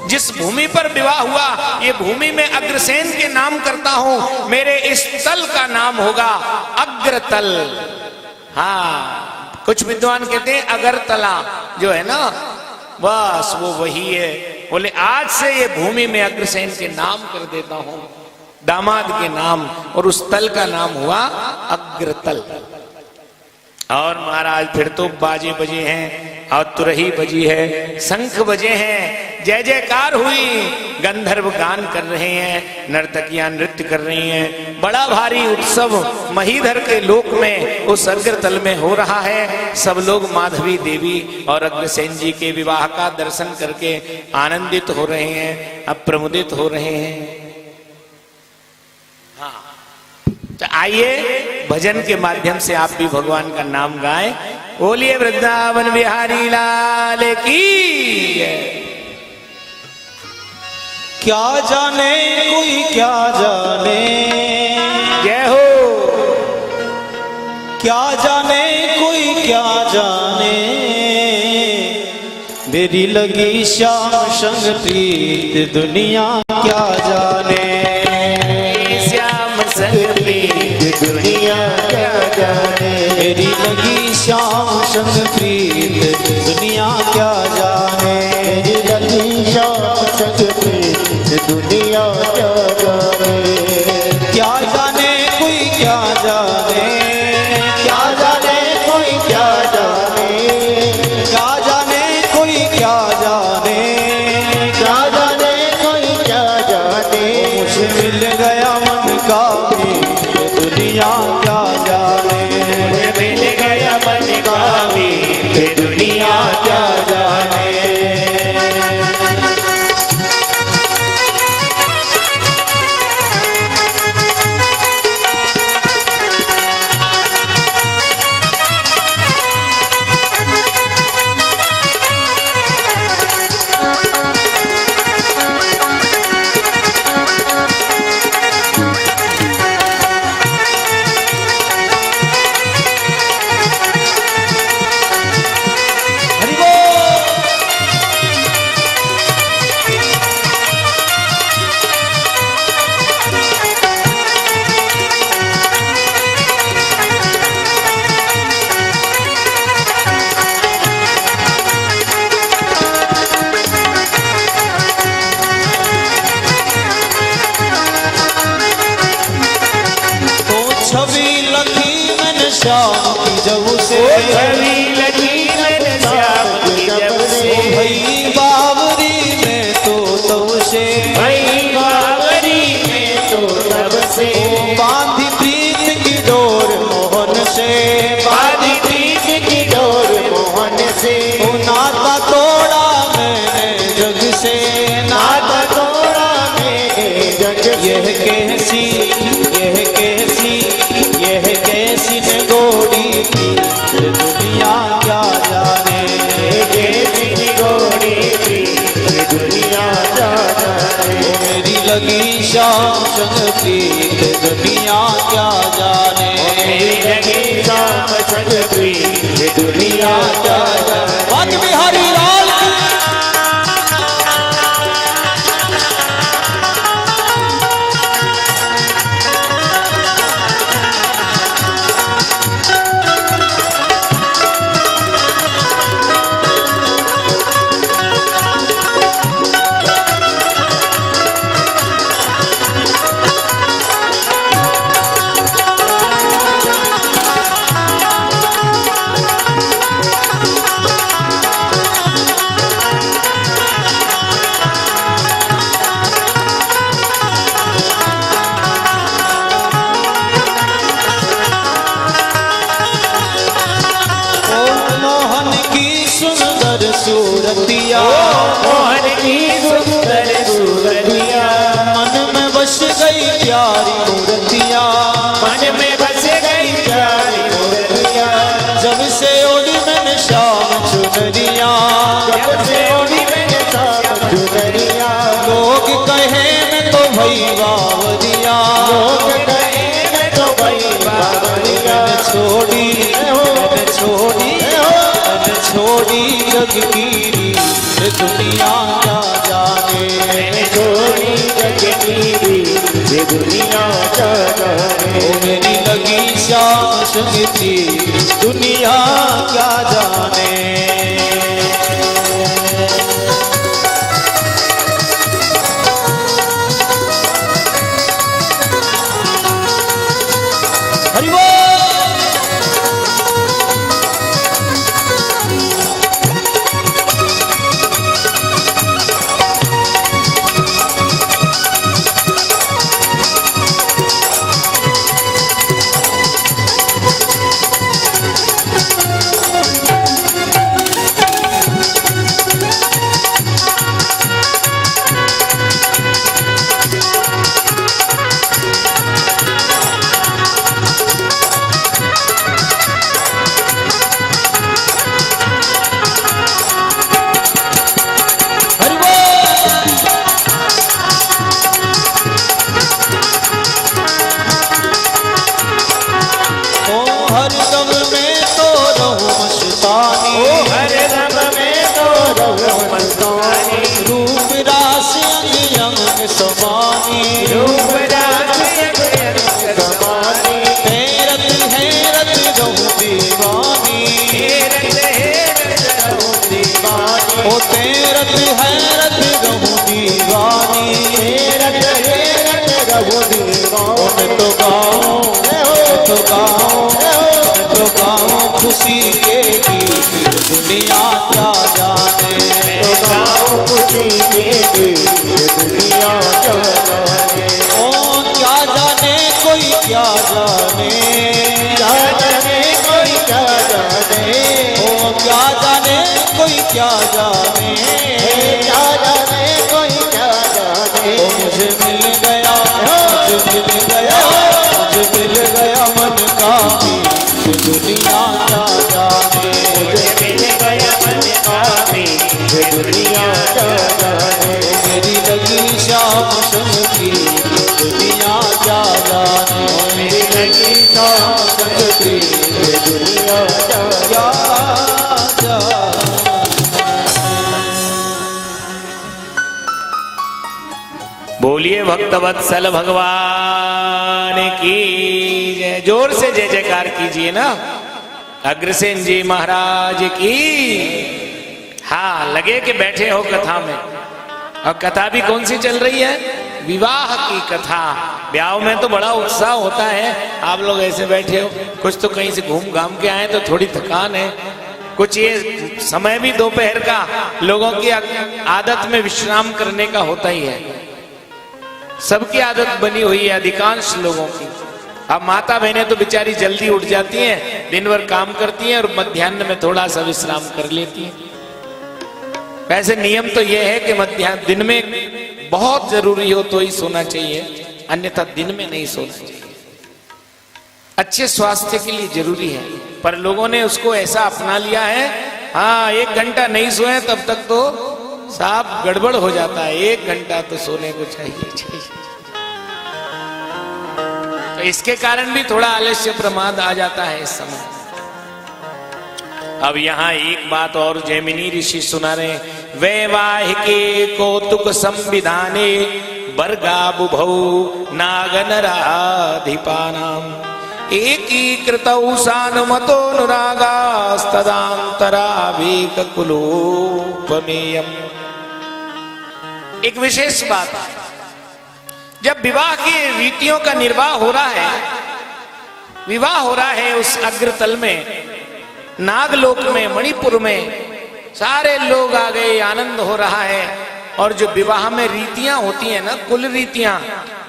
जिस भूमि पर विवाह हुआ, ये भूमि में अग्रसेन के नाम करता हूं, मेरे इस तल का नाम होगा अग्रतल। हाँ, कुछ विद्वान कहते हैं अगरतला जो है ना, बस वो वही है। बोले आज से ये भूमि में अग्रसेन के नाम कर देता हूं। दामाद के नाम, और उस तल का नाम हुआ अग्रतल। और महाराज फिर तो बाजे बजे हैं और तुरही बजी है, शंख बजे हैं, जय जयकार हुई, गंधर्व गान कर रहे हैं, नर्तकियां नृत्य कर रही हैं। बड़ा भारी उत्सव महीधर के लोक में उस अग्रतल में हो रहा है। सब लोग माधवी देवी और अग्रसेन जी के विवाह का दर्शन करके आनंदित हो रहे हैं, अप्रमुदित हो रहे हैं। तो आइए भजन के माध्यम से आप भी भगवान का नाम गाएं। बोलिए वृंदावन बिहारी लाल की जय। क्या जाने कोई क्या जाने, जय हो। क्या जाने कोई क्या जाने, मेरी लगी श्याम संग प्रीत दुनिया क्या जाने। श्याम संग प्रीत दुनिया क्या जाने, मेरी लगी श्याम संग प्रीत दुनिया क्या जाने। मेरी लगी श्याम संग प्रीत दुनिया क्या जाने। क्या जाने कोई क्या जाने, क्या जाने कोई क्या जाने, क्या जाने कोई क्या जाने, क्या जाने कोई क्या जाने। मुझे मिल गया मन का मीत दुनिया क्या जाने। मिल गया मन का मीत दुनिया क्या जाने। छवि लगी मैंने श्याम की जब से, छवि लगी मैंने श्याम की जब से, भई बावरी में तो तब से, भई बावरी में तो तब से, बांधी प्रीत की डोर मोहन से, बांधी प्रीत की डोर मोहन से, नाता तोड़ा मैंने जग से, नाता तोड़ा मैंने जग से। यह कैसी यह कैसी यह कैसी निगोड़ी थी दुनिया क्या जाने। कैसी गोरी थी ये दुनिया क्या जाने। मेरी लगी श्याम संग प्रीत दुनिया क्या जाने। मेरी लगी श्याम संग प्रीत ये दुनिया क्या जाने। बात बिहारी लाल की। सूरतिया मोहन की सुंदर सूरतिया, मन में बस गई प्यारी मूर्तिया, मन में बस गई प्यारी मूर्तिया। जब से ओढ़ी मैंने श्याम चुनरिया, जब से ओढ़ी मैंने श्याम चुनरिया। लोग कहे मैं तो भई बावरिया, लोग कहे मैं तो भई बावरिया। छोड़ी जग की रीत दुनिया क्या जाने। मैंने छोड़ी जग की रीत ये दुनिया क्या जाने। ओ मेरी लगी श्याम संग प्रीत दुनिया क्या जाने। हरि बोल। हरदम में तो रहूं मस्तानी, ओ हरदम में तो रहूं मस्तानी, रूप रास अंग अंग समानी, रूप रास अंग समानी, हैरत हैरत रहूं दीवानी, हैरत हैरत रहूं दीवानी, ओ हैरत हैरत रहूं दीवानी, हैरत हैरत रहूं दीवानी। मैं तो गाऊं, तो गाऊं, तो गाऊं खुशी के गीत, दुनिया क्या जाने, तो गाऊं खुशी के गीत, दुनिया क्या जाने। ओ क्या जाने कोई क्या जाने, क्या जाने कोई क्या जाने, ओ क्या जाने कोई क्या जाने, क्या जाने कोई क्या जाने। ओ मुझे मिल गया, मुझे मिल गया, मुझे मिल गया मन का भी, दुनिया क्या जाने, मुझे मिल गया मन का भी, दुनिया क्या जाने। मेरी लगी शाम संग की, दुनिया क्या जाने, मेरी लगी शाम संग की, दुनिया क्या क्या बोलिए भक्तवत्सल भगवान की जय। जोर से जय जयकार कीजिए ना, अग्रसेन जी महाराज की। हाँ, लगे कि बैठे हो कथा में, और कथा भी कौन सी चल रही है? विवाह की कथा। ब्याह में तो बड़ा उत्साह होता है, आप लोग ऐसे बैठे हो, कुछ तो कहीं से घूम घाम के आए तो थोड़ी थकान है, कुछ ये समय भी दोपहर का लोगों की आदत में विश्राम करने का होता ही है। सबकी आदत बनी हुई है अधिकांश लोगों की। अब माता बहनें तो बेचारी जल्दी उठ जाती हैं, दिन भर काम करती हैं और मध्याह्न में थोड़ा सा विश्राम कर लेती हैं। वैसे नियम तो यह है कि मध्याह्न दिन में बहुत जरूरी हो तो ही सोना चाहिए, अन्यथा दिन में नहीं सोना चाहिए। अच्छे स्वास्थ्य के लिए जरूरी है, पर लोगों ने उसको ऐसा अपना लिया है, हाँ 1 घंटा नहीं सोए तब तक तो साफ गड़बड़ हो जाता है, 1 घंटा तो सोने को चाहिए। तो इसके कारण भी थोड़ा आलस्य प्रमाद आ जाता है इस समय। अब यहाँ एक बात और जैमिनी ऋषि सुना रहे, वैवाहिके कौतुक संविधाने वर्गा बुभौ नागनराधिपानाम एकीकृतौ सानुमतोनुरागास्तदान्तरावेककुलोपमेयम्। एक विशेष बात, जब विवाह की रीतियों का निर्वाह हो रहा है, विवाह हो रहा है उस अग्रतल में, नागलोक में, मणिपुर में सारे लोग आ गए, आनंद हो रहा है। और जो विवाह में रीतियां होती हैं ना, कुल रीतियां,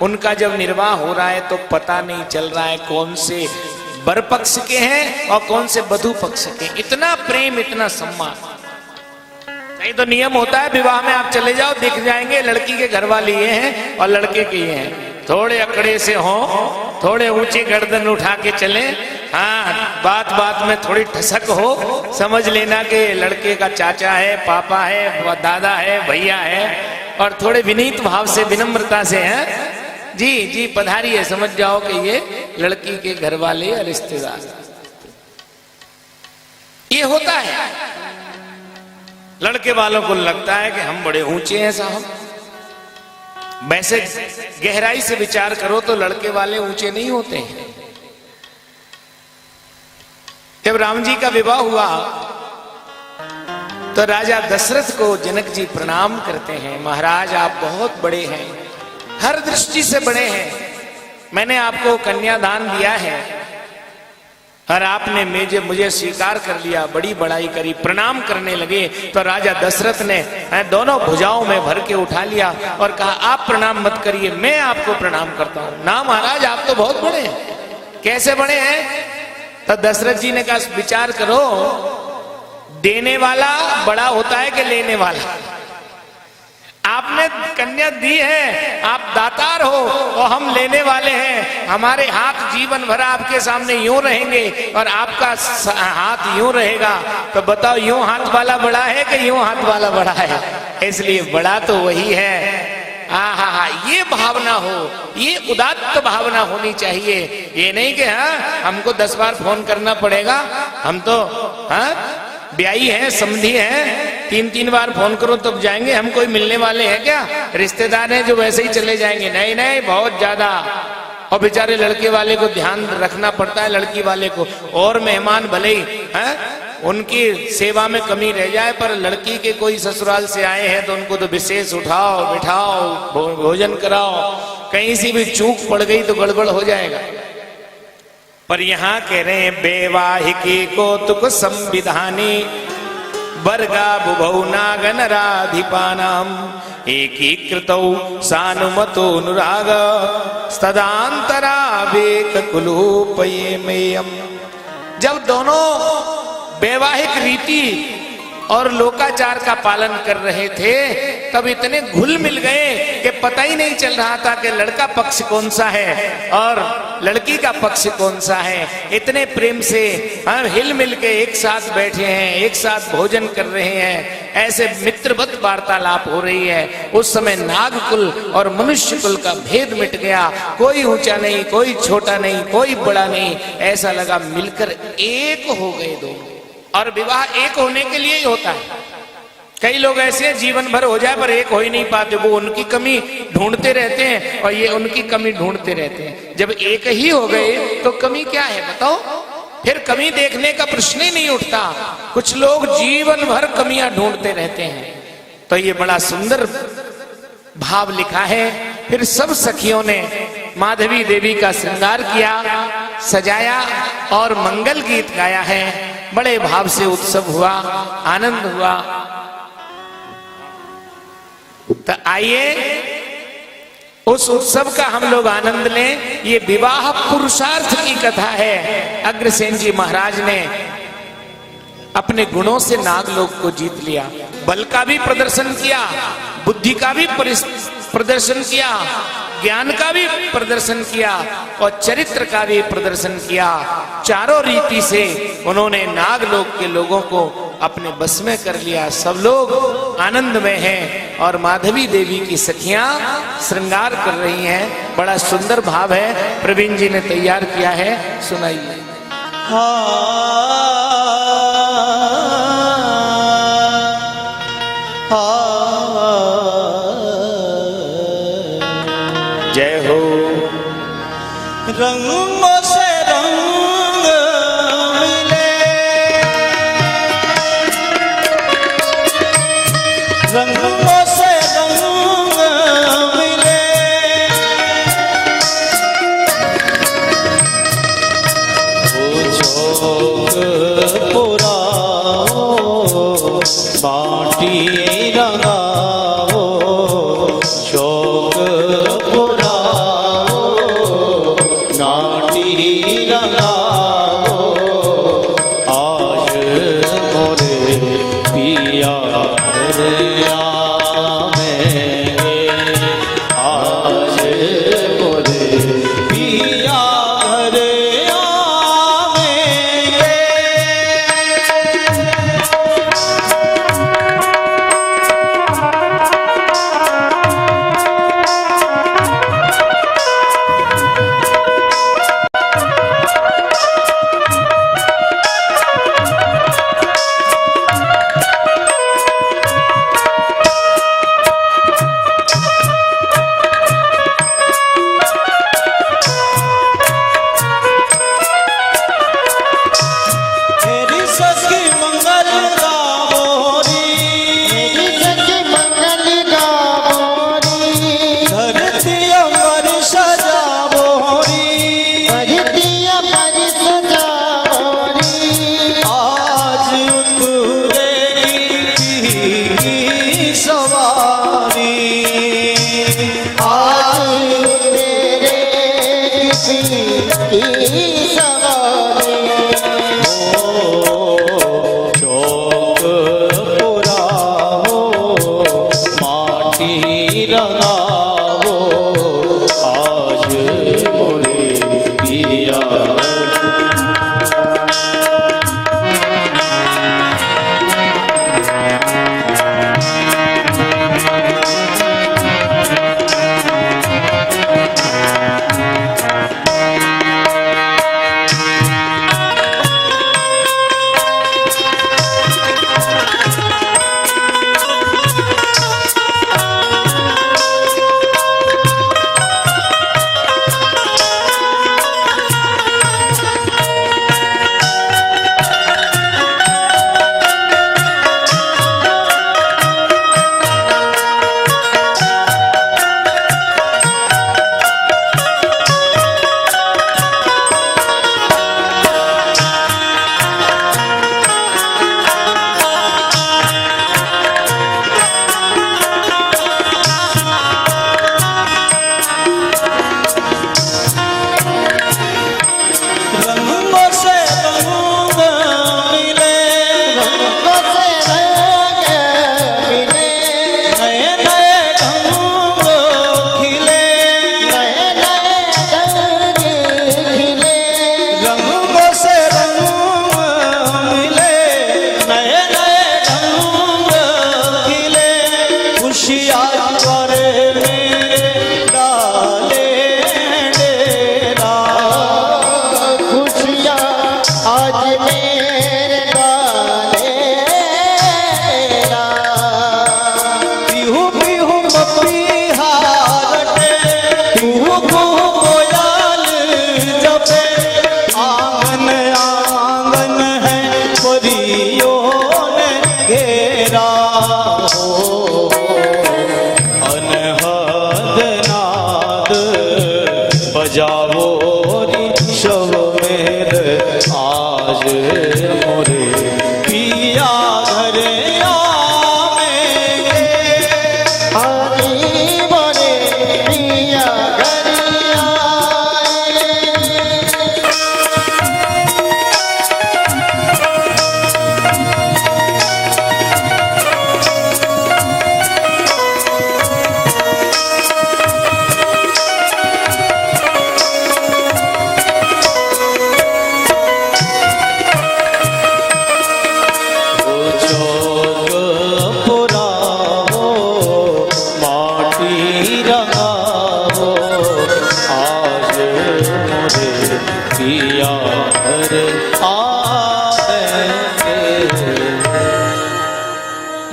उनका जब निर्वाह हो रहा है तो पता नहीं चल रहा है कौन से वर पक्ष के हैं और कौन से वधू पक्ष के। इतना प्रेम, इतना सम्मान। नहीं तो नियम होता है विवाह में, आप चले जाओ दिख जाएंगे लड़की के घर वाले ये हैं और लड़के के ये हैं, थोड़े अकड़े से हो, थोड़े ऊंची गर्दन उठा के चले, हाँ बात बात में थोड़ी ठसक हो, समझ लेना कि लड़के का चाचा है, पापा है, दादा है, भैया है, और थोड़े विनीत भाव से, विनम्रता से हैं, जी जी पधारिए, समझ जाओ कि ये लड़की के घर वाले या रिश्तेदार। ये होता है। लड़के वालों को लगता है कि हम बड़े ऊंचे हैं साहब। वैसे गहराई से विचार करो तो लड़के वाले ऊंचे नहीं होते हैं। जब राम जी का विवाह हुआ तो राजा दशरथ को जनक जी प्रणाम करते हैं, महाराज आप बहुत बड़े हैं, हर दृष्टि से बड़े हैं, मैंने आपको कन्यादान दिया है, और आपने मुझे स्वीकार कर लिया, बड़ी बड़ाई करी, प्रणाम करने लगे। तो राजा दशरथ ने दोनों भुजाओं में भर के उठा लिया और कहा आप प्रणाम मत करिए, मैं आपको प्रणाम करता हूं। ना महाराज, आप तो बहुत बड़े हैं। कैसे बड़े हैं? तो दशरथ जी ने कहा विचार करो, देने वाला बड़ा होता है कि लेने वाला? आपने कन्या दी है, आप दातार हो और हम लेने वाले हैं। हमारे हाथ जीवन भर आपके सामने यूं रहेंगे और आपका हाथ यूं रहेगा। तो बताओ, यूं हाथ वाला बड़ा है कि यूं हाथ वाला बड़ा है? इसलिए बड़ा तो वही है। हा, ये भावना हो, ये उदात्त भावना होनी चाहिए। ये नहीं कि हमको 10 बार फोन करना पड़ेगा, हम तो ब्याही हैं, समधी हैं, 3-3 बार फोन करो तब जाएंगे, हम कोई मिलने वाले हैं क्या? रिश्तेदार हैं जो वैसे ही चले जाएंगे? नहीं नहीं, बहुत ज्यादा। और बेचारे लड़के वाले को ध्यान रखना पड़ता है, लड़की वाले को। और मेहमान भले ही उनकी सेवा में कमी रह जाए, पर लड़की के कोई ससुराल से आए हैं तो उनको तो विशेष उठाओ, बिठाओ, भोजन कराओ। कहीं से भी चूक पड़ गई तो गड़बड़ हो जाएगा। पर यहां कह रहे हैं बेवाहिकी कौतुक संविधानी वर्गा बुभौ नागनराधिपानाम एकीकृतौ सानुमतो अनुराग तदांतरा वेक कुलूपयेमेयम्। जब दोनों वैवाहिक रीति और लोकाचार का पालन कर रहे थे तब इतने घुल मिल गए कि पता ही नहीं चल रहा था कि लड़का पक्ष कौन सा है और लड़की का पक्ष कौन सा है। इतने प्रेम से हिल मिल के एक साथ बैठे हैं, एक साथ भोजन कर रहे हैं, ऐसे मित्रवत वार्तालाप हो रही है। उस समय नाग कुल और मनुष्य कुल का भेद मिट गया। कोई ऊंचा नहीं, कोई छोटा नहीं, कोई बड़ा नहीं, ऐसा लगा मिलकर एक हो गए दोनों। और विवाह एक होने के लिए ही होता है। कई लोग ऐसे जीवन भर हो जाए पर एक हो ही नहीं पाते, वो उनकी कमी ढूंढते रहते हैं और ये उनकी कमी ढूंढते रहते हैं। जब एक ही हो गए तो कमी क्या है बताओ? फिर कमी देखने का प्रश्न ही नहीं उठता। कुछ लोग जीवन भर कमियां ढूंढते रहते हैं। तो ये बड़ा सुंदर भाव लिखा है। फिर सब सखियों ने माधवी देवी का श्रृंगार किया, सजाया और मंगल गीत गाया है। बड़े भाव से उत्सव हुआ, आनंद हुआ। तो आइए उस उत्सव का हम लोग आनंद लें। ये विवाह पुरुषार्थ की कथा है। अग्रसेन जी महाराज ने अपने गुणों से नागलोक को जीत लिया, बल का भी प्रदर्शन किया, बुद्धि का भी प्रदर्शन किया, ज्ञान का भी प्रदर्शन किया और चरित्र का भी प्रदर्शन किया। चारों रीति से उन्होंने नागलोक के लोगों को अपने बस में कर लिया। सब लोग आनंद में हैं और माधवी देवी की सखियां श्रृंगार कर रही हैं। बड़ा सुंदर भाव है, प्रवीण जी ने तैयार किया है, सुनाइए। जय हो। रंगों से रंग मिले, रंगों से रंग मिले, वो चौक पुराओ बाटी रंगाओ, चौक सवारी चौक पुराओ माटी रंगाओ आज मोरे पिया बजाओ ऋषभ मेरे आज मोरे पिया घरे आवेंगे हरी मोरे पिया घर आए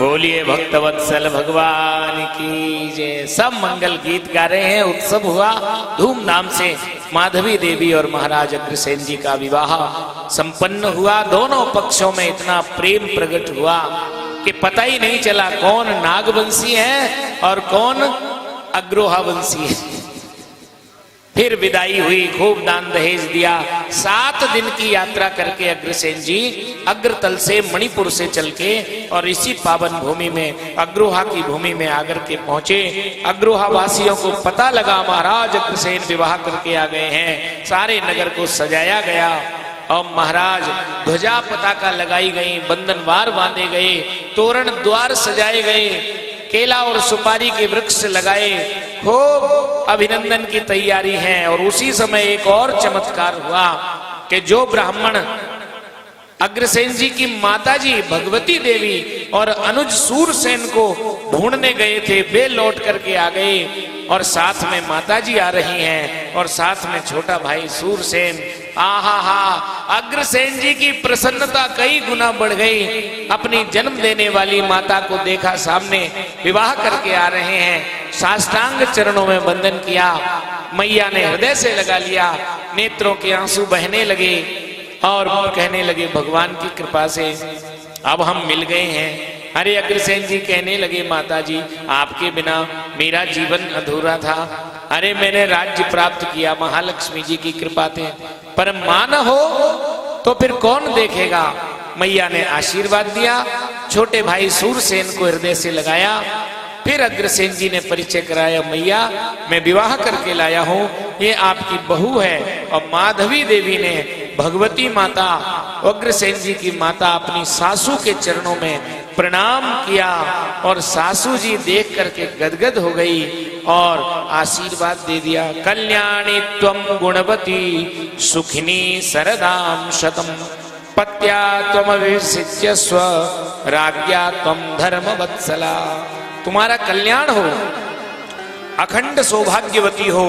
बोलिए भक्तवत्सल भगवान की जय। सब मंगल गीत गा रहे हैं। उत्सव हुआ धूमधाम से। माधवी देवी और महाराज अग्रसेन जी का विवाह संपन्न हुआ। दोनों पक्षों में इतना प्रेम प्रकट हुआ कि पता ही नहीं चला कौन नागवंशी है और कौन अग्रोहावंशी है। फिर विदाई हुई, खूब दान दहेज दिया। 7 दिन की यात्रा करके अग्रसेन जी अग्रतल से मणिपुर से चल के और इसी पावन भूमि में अग्रोहा की भूमि में आकर के पहुंचे। अग्रोहा वासियों को पता लगा महाराज अग्रसेन विवाह करके आ गए हैं। सारे नगर को सजाया गया और महाराज ध्वजा पताका लगाई गई, बंधनवार बांधे गए, तोरण द्वार सजाए गए, केला और सुपारी के वृक्ष लगाए, खूब अभिनंदन की तैयारी है। और उसी समय एक और चमत्कार हुआ कि जो ब्राह्मण अग्रसेन जी की माताजी भगवती देवी और अनुज सूरसेन को ढूंढने गए थे, वे लौट करके आ गए और साथ में माताजी आ रही हैं और साथ में छोटा भाई सूरसेन। आहा हा, अग्रसेन जी की प्रसन्नता कई गुना बढ़ गई। अपनी जन्म देने वाली माता को देखा, सामने विवाह करके आ रहे हैं, साष्टांग चरणों में वंदन किया। मैया ने हृदय से लगा लिया, नेत्रों के आंसू बहने लगे और कहने लगे भगवान की कृपा से अब हम मिल गए हैं। अरे अग्रसेन जी कहने लगे माता जी आपके बिना मेरा जीवन अधूरा था। अरे मैंने राज्य प्राप्त किया महालक्ष्मी जी की कृपा से, पर मां न हो तो फिर कौन देखेगा। मैया ने आशीर्वाद दिया, छोटे भाई सूरसेन को हृदय से लगाया। फिर अग्रसेन जी ने परिचय कराया, मैया मैं विवाह करके लाया हूं, ये आपकी बहू है। और माधवी देवी ने भगवती माता उग्रसेन जी की माता अपनी सासू के चरणों में प्रणाम किया और सासू जी देख करके गदगद हो गई और आशीर्वाद दे दिया। कल्याणी त्वम गुणवती सुखिनी सरदाम शतम पत्या त्वम विसिच्यस्व राज्ञा त्वम धर्म वत्सला। तुम्हारा कल्याण हो, अखंड सौभाग्यवती हो,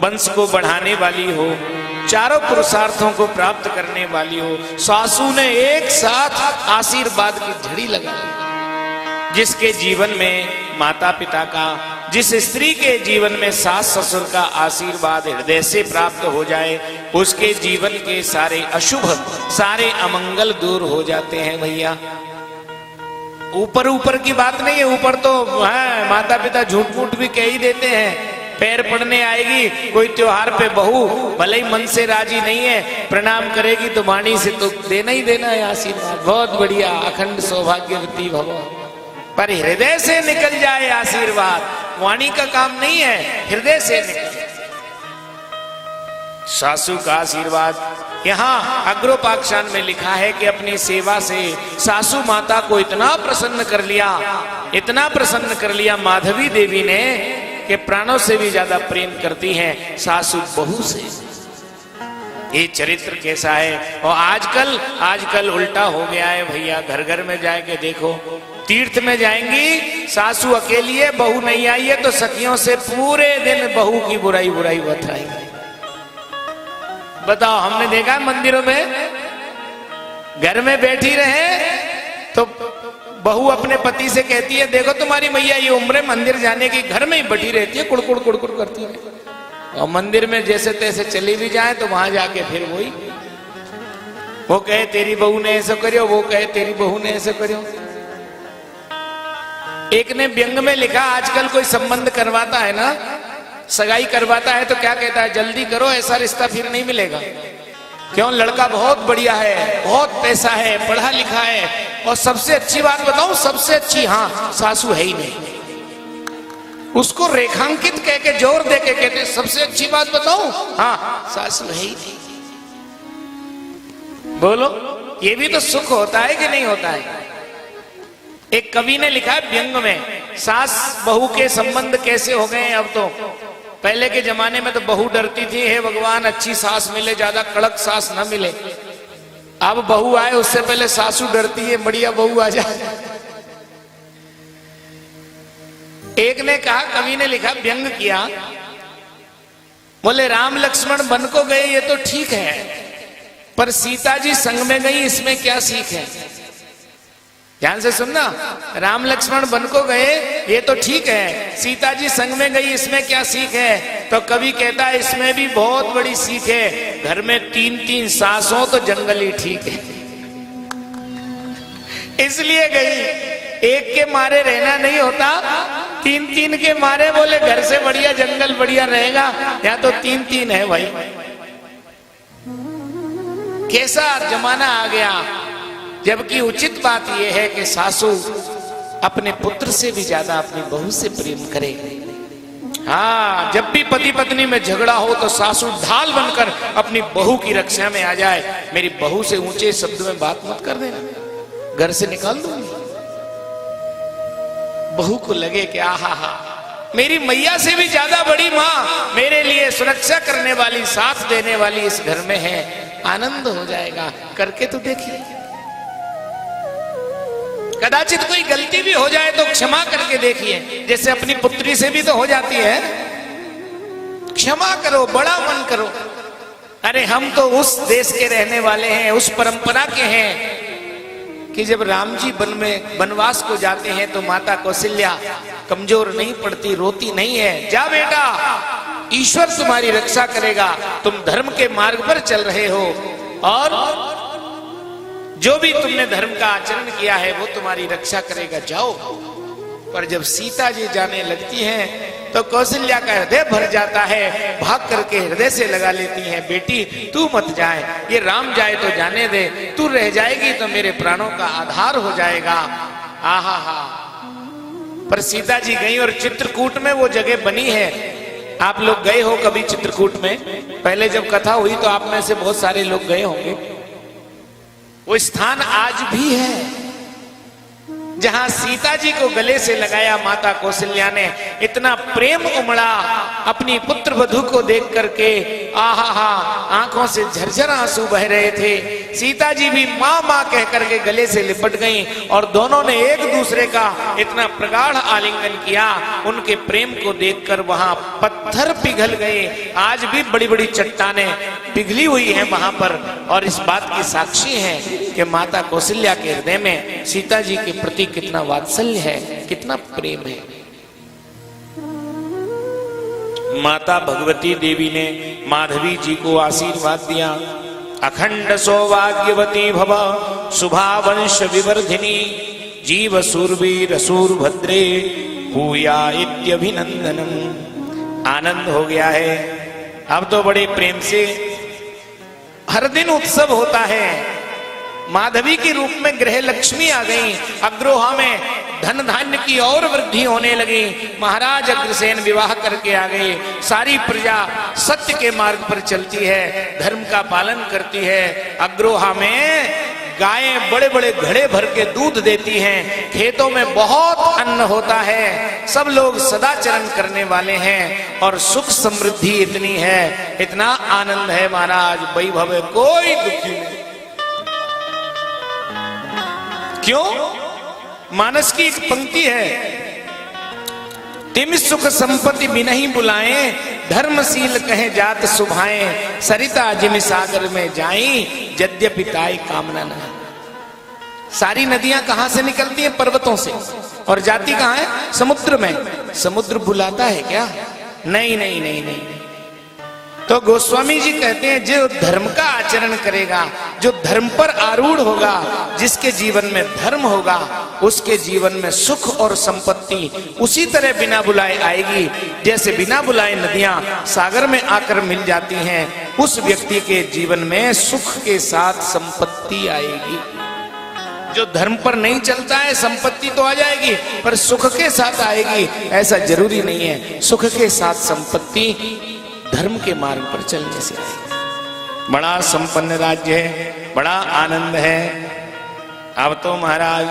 वंश को बढ़ाने वाली हो, चारों पुरुषार्थों को प्राप्त करने वाली हो। सासू ने एक साथ आशीर्वाद की झड़ी लगाई। जिसके जीवन में माता पिता का, जिस स्त्री के जीवन में सास ससुर का आशीर्वाद हृदय से प्राप्त हो जाए, उसके जीवन के सारे अशुभ, सारे अमंगल दूर हो जाते हैं भैया। ऊपर ऊपर की बात नहीं है, ऊपर तो माता पिता झूठ मूठ भी कह ही देते हैं। पैर पड़ने आएगी कोई त्योहार पे बहू, भले ही मन से राजी नहीं है, प्रणाम करेगी तो वाणी से तो देना ही देना है आशीर्वाद। बहुत बढ़िया, अखंड सौभाग्यवती भव। पर हृदय से निकल जाए आशीर्वाद, वाणी का काम नहीं है, हृदय से निकल। सासू का आशीर्वाद, यहाँ अग्रोपाख्यान में लिखा है कि अपनी सेवा से सासू माता को इतना प्रसन्न कर लिया, इतना प्रसन्न कर लिया माधवी देवी ने कि प्राणों से भी ज्यादा प्रेम करती हैं सासू बहू से। ये चरित्र कैसा है। और आजकल उल्टा हो गया है भैया। घर घर में जाके देखो, तीर्थ में जाएंगी सासू अकेली है, बहू नहीं आई है, तो सखियों से पूरे दिन बहू की बुराई बताएंगे। बताओ, हमने देखा है मंदिरों में, घर में बैठी रहे तो बहू अपने पति से कहती है, देखो तुम्हारी मैया ये उम्र मंदिर जाने की, घर में ही बैठी रहती है, कुड़कुड़ कुड़कुड़ करती है। और मंदिर में जैसे तैसे चली भी जाए तो वहां जाके फिर वही, वो कहे तेरी बहू ने ऐसा करियो, वो कहे तेरी बहू ने ऐसा करियो। एक ने व्यंग में लिखा, आजकल कोई संबंध करवाता है ना, सगाई करवाता है तो क्या कहता है, जल्दी करो, ऐसा रिश्ता फिर नहीं मिलेगा। क्यों? लड़का बहुत बढ़िया है, बहुत पैसा है, पढ़ा लिखा है, और सबसे अच्छी बात बताऊं, सबसे अच्छी, हाँ, सासू है ही नहीं। उसको रेखांकित कह के जोर दे के कहते, सबसे अच्छी बात बताऊं, हाँ, सासू है ही नहीं। बोलो, ये भी तो सुख होता है कि नहीं होता है। एक कवि ने लिखा है व्यंग में, सास बहू के संबंध कैसे हो गए अब तो। पहले के जमाने में तो बहू डरती थी, हे भगवान अच्छी सास मिले, ज्यादा कड़क सास न मिले। अब बहू आए उससे पहले सासू डरती है, बढ़िया बहू आ जाए। एक ने कहा, कवि ने लिखा, व्यंग किया, बोले राम लक्ष्मण वन को गए ये तो ठीक है, पर सीता जी संग में गई, इसमें क्या सीख है। ध्यान से सुनना, राम लक्ष्मण वन को गए ये तो ठीक है, सीता जी संग में गई, इसमें क्या सीख है। तो कवि कहता है इसमें भी बहुत बड़ी सीख है, घर में 3-3 सास हो तो जंगल ही ठीक है। इसलिए गई, एक के मारे रहना नहीं होता, 3-3 के मारे, बोले घर से बढ़िया जंगल बढ़िया रहेगा, यहाँ तो 3-3 है भाई। कैसा जमाना आ गया। जबकि उचित बात यह है कि सासू अपने पुत्र से भी ज्यादा अपनी बहू से प्रेम करे। हाँ, जब भी पति पत्नी में झगड़ा हो तो सासू ढाल बनकर अपनी बहू की रक्षा में आ जाए। मेरी बहू से ऊंचे शब्द में बात मत कर देना, घर से निकाल दूंगी। बहू को लगे कि आहा हा, मेरी मैया से भी ज्यादा बड़ी माँ मेरे लिए सुरक्षा करने वाली, साथ देने वाली इस घर में है, आनंद हो जाएगा। करके तो देखिए, कदाचित कोई गलती भी हो जाए तो क्षमा करके देखिए, जैसे अपनी पुत्री से भी तो हो जाती है। क्षमा करो, बड़ा मन करो। अरे हम तो उस देश के रहने वाले हैं, उस परंपरा के हैं कि जब राम जी वनवास को जाते हैं तो माता कौशल्या कमजोर नहीं पड़ती, रोती नहीं है। जा बेटा, ईश्वर तुम्हारी रक्षा करेगा, तुम धर्म के मार्ग पर चल रहे हो और जो भी तुमने धर्म का आचरण किया है वो तुम्हारी रक्षा करेगा, जाओ। पर जब सीता जी जाने लगती हैं तो कौशल्या का हृदय भर जाता है, भाग करके हृदय से लगा लेती हैं, बेटी तू मत जाए, ये राम जाए तो जाने दे, तू रह जाएगी तो मेरे प्राणों का आधार हो जाएगा। आहा हा। पर सीता जी गई और चित्रकूट में वो जगह बनी है आप लोग गए हो कभी चित्रकूट में? पहले जब कथा हुई तो आप में से बहुत सारे लोग गए होंगे। वो स्थान आज भी है जहां सीता जी को गले से लगाया माता कौशल्या ने। इतना प्रेम उमड़ा अपनी पुत्र वधू को देख करके, आहा हा, आंखों से झरझर आंसू बह रहे थे। सीता जी भी मां मां कह करके गले से लिपट गईं और दोनों ने एक दूसरे का इतना प्रगाढ़ आलिंगन किया। उनके प्रेम को देखकर वहां पत्थर पिघल गए। आज भी बड़ी बड़ी चट्टानें पिघली हुई हैं वहां पर, और इस बात की साक्षी हैं कि माता कौशल्या के हृदय में सीता जी के प्रति कितना वात्सल्य है, कितना प्रेम है। माता भगवती देवी ने माधवी जी को आशीर्वाद दिया, अखंड सौभाग्यवती भव शुभा वंश विवर्धिनी जीव सूरवीर सूरभद्रे भूया इत्यभिनंदनम। आनंद हो गया है। अब तो बड़े प्रेम से हर दिन उत्सव होता है। माधवी के रूप में गृह लक्ष्मी आ गई। अग्रोहा में धन धान्य की और वृद्धि होने लगी। महाराज अग्रसेन विवाह करके आ गए। सारी प्रजा सत्य के मार्ग पर चलती है, धर्म का पालन करती है। अग्रोहा में गायें बड़े बड़े घड़े भर के दूध देती हैं। खेतों में बहुत अन्न होता है। सब लोग सदाचरण करने वाले हैं और सुख समृद्धि इतनी है, इतना आनंद है महाराज, वैभव है, कोई दुखी नहीं। क्यों? मानस की एक पंक्ति है, तिम सुख संपत्ति बिनहि बुलाए धर्मशील कहे जात सुभाए सरिता जिम सागर में जाई यद्यपि ताई कामना न। सारी नदियां कहां से निकलती हैं? पर्वतों से। और जाती कहां है? समुद्र में। समुद्र बुलाता है क्या? नहीं नहीं नहीं नहीं। तो गोस्वामी जी कहते हैं जो धर्म का आचरण करेगा, जो धर्म पर आरूढ़ होगा, जिसके जीवन में धर्म होगा, उसके जीवन में सुख और संपत्ति उसी तरह बिना बुलाए आएगी जैसे बिना बुलाए नदियां सागर में आकर मिल जाती हैं। उस व्यक्ति के जीवन में सुख के साथ संपत्ति आएगी। जो धर्म पर नहीं चलता है, संपत्ति तो आ जाएगी पर सुख के साथ आएगी ऐसा जरूरी नहीं है। सुख के साथ संपत्ति धर्म के मार्ग पर चलने से आएगी। बड़ा संपन्न राज्य है, बड़ा आनंद है। अब तो महाराज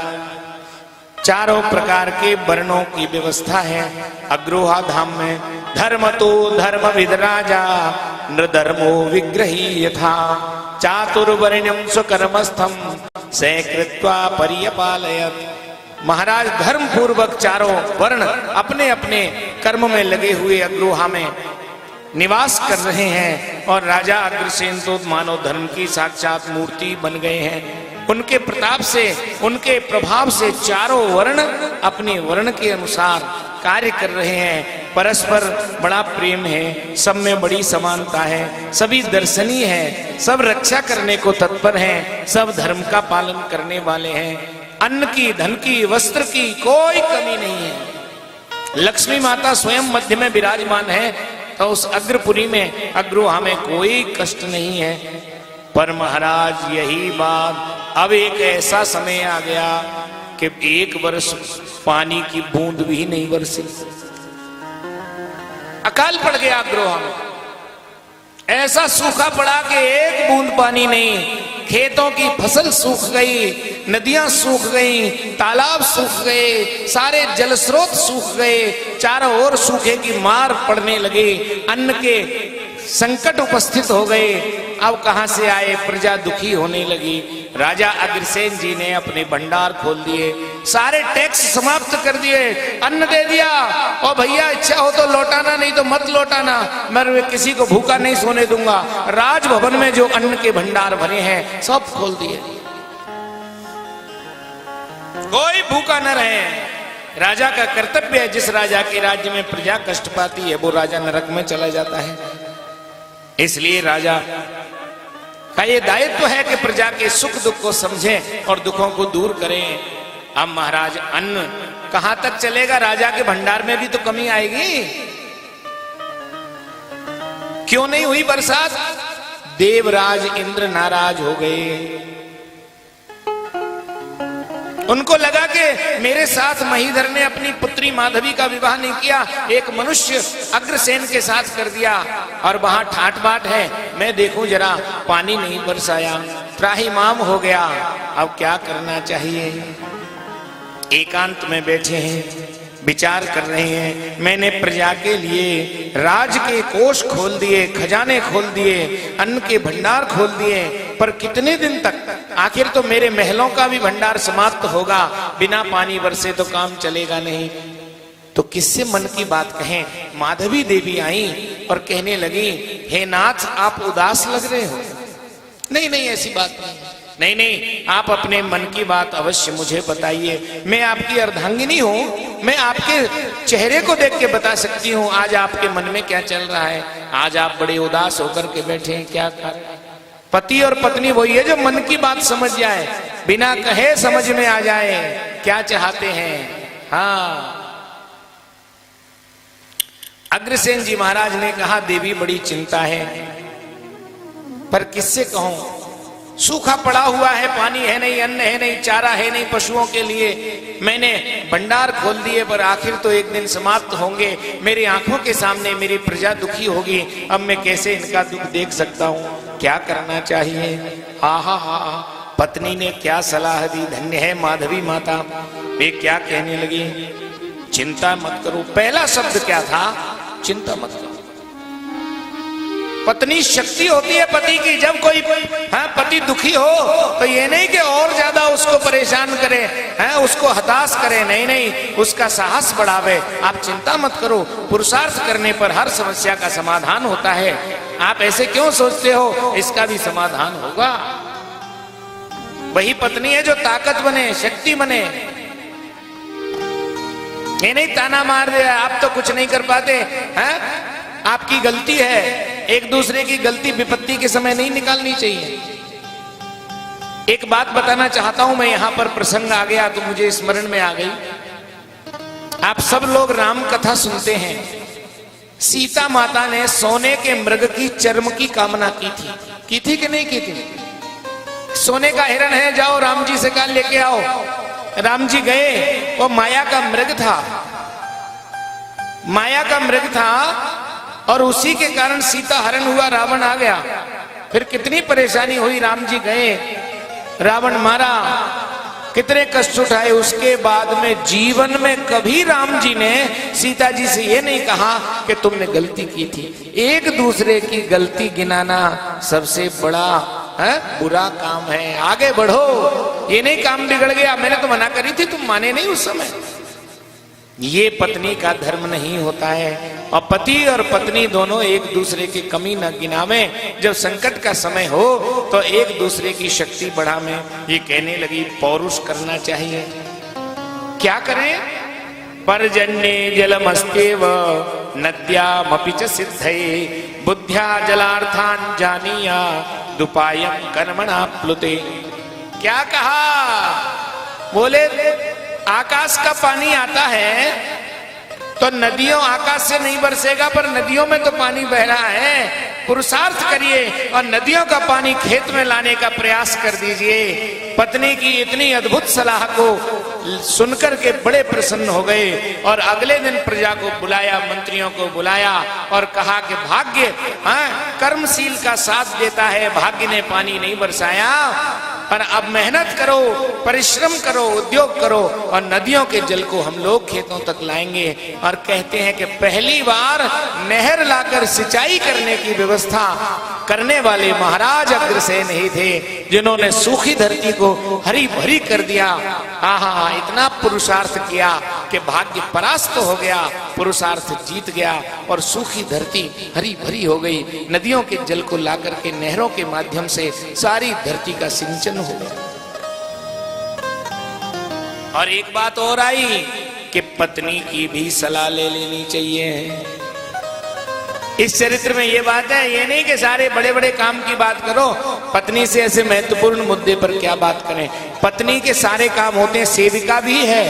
चारों प्रकार के वर्णों की व्यवस्था है अग्रोहा धाम में। धर्म तो धर्म विद राजा नृधर्मो विग्रही यथा चातुर्वर्ण्यम स्वकर्मस्थम से कृत्वा पर्यपालयत्। महाराज धर्म पूर्वक चारों वर्ण अपने अपने कर्म में लगे हुए अग्रोहा में निवास कर रहे हैं। और राजा अग्रसेन तो मानव धर्म की साक्षात मूर्ति बन गए हैं। उनके प्रताप से, उनके प्रभाव से चारों वर्ण अपने वर्ण के अनुसार कार्य कर रहे हैं। परस्पर बड़ा प्रेम है, सब में बड़ी समानता है, सभी दर्शनीय है, सब रक्षा करने को तत्पर हैं, सब धर्म का पालन करने वाले हैं। अन्न की, धन की, वस्त्र की कोई कमी नहीं है। लक्ष्मी माता स्वयं मध्य में विराजमान है तो उस अग्रपुरी में, अग्रोहा में कोई कष्ट नहीं है। पर महाराज यही बात, अब एक ऐसा समय आ गया कि एक वर्ष पानी की बूंद भी नहीं बरसी। अकाल पड़ गया अग्रोहा में। ऐसा सूखा पड़ा कि एक बूंद पानी नहीं। खेतों की फसल सूख गई, नदियां सूख गई, तालाब सूख गए, सारे जल स्रोत सूख गए, चारों ओर सूखे की मार पड़ने लगी, अन्न के संकट उपस्थित हो गए। अब कहां से आए? प्रजा दुखी होने लगी। राजा अग्रसेन जी ने अपने भंडार खोल दिए, सारे टैक्स समाप्त कर दिए, अन्न दे दिया। और भैया इच्छा हो तो लौटाना, नहीं तो मत लौटाना, मैं किसी को भूखा नहीं सोने दूंगा। राजभवन में जो अन्न के भंडार भरे हैं सब खोल दिए, कोई भूखा न रहे। राजा का कर्तव्य है, जिस राजा के राज्य में प्रजा कष्ट पाती है वो राजा नरक में चला जाता है। इसलिए राजा का ये दायित्व है कि प्रजा के सुख दुख को समझें और दुखों को दूर करें। अब महाराज अन्न कहां तक चलेगा? राजा के भंडार में भी तो कमी आएगी। क्यों नहीं हुई बरसात? देवराज इंद्र नाराज हो गए। उनको लगा कि मेरे साथ महीधर ने अपनी पुत्री माधवी का विवाह नहीं किया, एक मनुष्य अग्रसेन के साथ कर दिया और वहां ठाट बाट है, मैं देखूं जरा, पानी नहीं बरसाया, त्राहिमाम हो गया, अब क्या करना चाहिए। एकांत में बैठे हैं, विचार कर रहे हैं, मैंने प्रजा के लिए राज के कोष खोल दिए, खजाने खोल दिए, अन्न के भंडार खोल दिए, पर कितने दिन तक, आखिर तो मेरे महलों का भी भंडार समाप्त होगा, बिना पानी बरसे तो काम चलेगा नहीं। तो किससे मन की बात कहें। माधवी देवी आई और कहने लगी, हे नाथ आप उदास लग रहे हो। नहीं नहीं ऐसी बात नहीं, नहीं आप अपने मन की बात अवश्य मुझे बताइए, मैं आपकी अर्धांगिनी हूं, मैं आपके चेहरे को देख के बता सकती हूँ आज आपके मन में क्या चल रहा है। आज आप बड़े उदास होकर के बैठे हैं, क्या कर। पति और पत्नी वही है जो मन की बात समझ जाए, बिना कहे समझ में आ जाए क्या चाहते हैं। हाँ, अग्रसेन जी महाराज ने कहा, देवी बड़ी चिंता है, पर किससे कहूं, सूखा पड़ा हुआ है, पानी है नहीं, अन्न है नहीं, चारा है नहीं पशुओं के लिए, मैंने भंडार खोल दिए पर आखिर तो एक दिन समाप्त होंगे, मेरी आंखों के सामने मेरी प्रजा दुखी होगी, अब मैं कैसे इनका दुख देख सकता हूँ, क्या करना चाहिए। हा हा हा, पत्नी ने क्या सलाह दी, धन्य है माधवी माता। वे क्या कहने लगी, चिंता मत करो। पहला शब्द क्या था, चिंता मत करो। पत्नी शक्ति होती है पति की, जब कोई पति दुखी हो तो ये नहीं कि और ज्यादा उसको परेशान करे, उसको हताश करे, नहीं नहीं, उसका साहस बढ़ावे। आप चिंता मत करो, पुरुषार्थ करने पर हर समस्या का समाधान होता है। आप ऐसे क्यों सोचते हो, इसका भी समाधान होगा। वही पत्नी है जो ताकत बने, शक्ति बने। ये नहीं ताना मार दे, आप तो कुछ नहीं कर पाते, हैं आपकी गलती है। एक दूसरे की गलती विपत्ति के समय नहीं निकालनी चाहिए। एक बात बताना चाहता हूं मैं, यहां पर प्रसंग आ गया तो मुझे स्मरण में आ गई। आप सब लोग राम कथा सुनते हैं। सीता माता ने सोने के मृग की चर्म की कामना की थी कि नहीं की थी। सोने का हिरण है, जाओ राम जी से कहा लेके आओ। राम जी गए, वो माया का मृग था, माया का मृग था, और उसी के कारण सीता हरण हुआ, रावण आ गया। फिर कितनी परेशानी हुई, राम जी गए, रावण मारा, कितने कष्ट उठाए। उसके बाद में जीवन में कभी राम जी ने सीता जी से ये नहीं कहा कि तुमने गलती की थी। एक दूसरे की गलती गिनाना सबसे बड़ा बुरा काम है। आगे बढ़ो, ये नहीं काम बिगड़ गया, मैंने तो मना करी थी, तुम माने नहीं उस समय। ये पत्नी का धर्म नहीं होता है। और पति और पत्नी दोनों एक दूसरे की कमी न गिनावे। जब संकट का समय हो तो एक दूसरे की शक्ति बढ़ावे। ये कहने लगी पौरुष करना चाहिए। क्या करें, पर्जन्ये जलमस्तेव नद्यामपि च सिद्धये बुद्ध्या जलार्थान जानीया दुपायम कर्मणा प्लुते। क्या कहा, बोले आकाश का पानी आता है तो नदियों, आकाश से नहीं बरसेगा पर नदियों में तो पानी बह रहा है। पुरुषार्थ करिए और नदियों का पानी खेत में लाने का प्रयास कर दीजिए। पत्नी की इतनी अद्भुत सलाह को सुनकर के बड़े प्रसन्न हो गए और अगले दिन प्रजा को बुलाया, मंत्रियों को बुलाया और कहा कि भाग्य कर्मशील का साथ देता है। भाग्य ने पानी नहीं बरसाया, पर अब मेहनत करो, परिश्रम करो, उद्योग करो और नदियों के जल को हम लोग खेतों तक लाएंगे। और कहते हैं कि पहली बार नहर लाकर सिंचाई करने की व्यवस्था करने वाले महाराज अग्रसेन ही थे, जिन्होंने सूखी धरती को हरी भरी कर दिया। आहा, इतना पुरुषार्थ किया कि भाग्य परास्त हो गया, पुरुषार्थ जीत गया और सूखी धरती हरी भरी हो गई। नदियों के जल को लाकर के नहरों के माध्यम से सारी धरती का सिंचन हो गया। और एक बात और आई कि पत्नी की भी सलाह ले लेनी चाहिए। इस चरित्र में ये बात है, ये नहीं कि सारे बड़े बड़े काम की बात करो, पत्नी से ऐसे महत्वपूर्ण मुद्दे पर क्या बात करें। पत्नी के सारे काम होते हैं, सेविका भी है,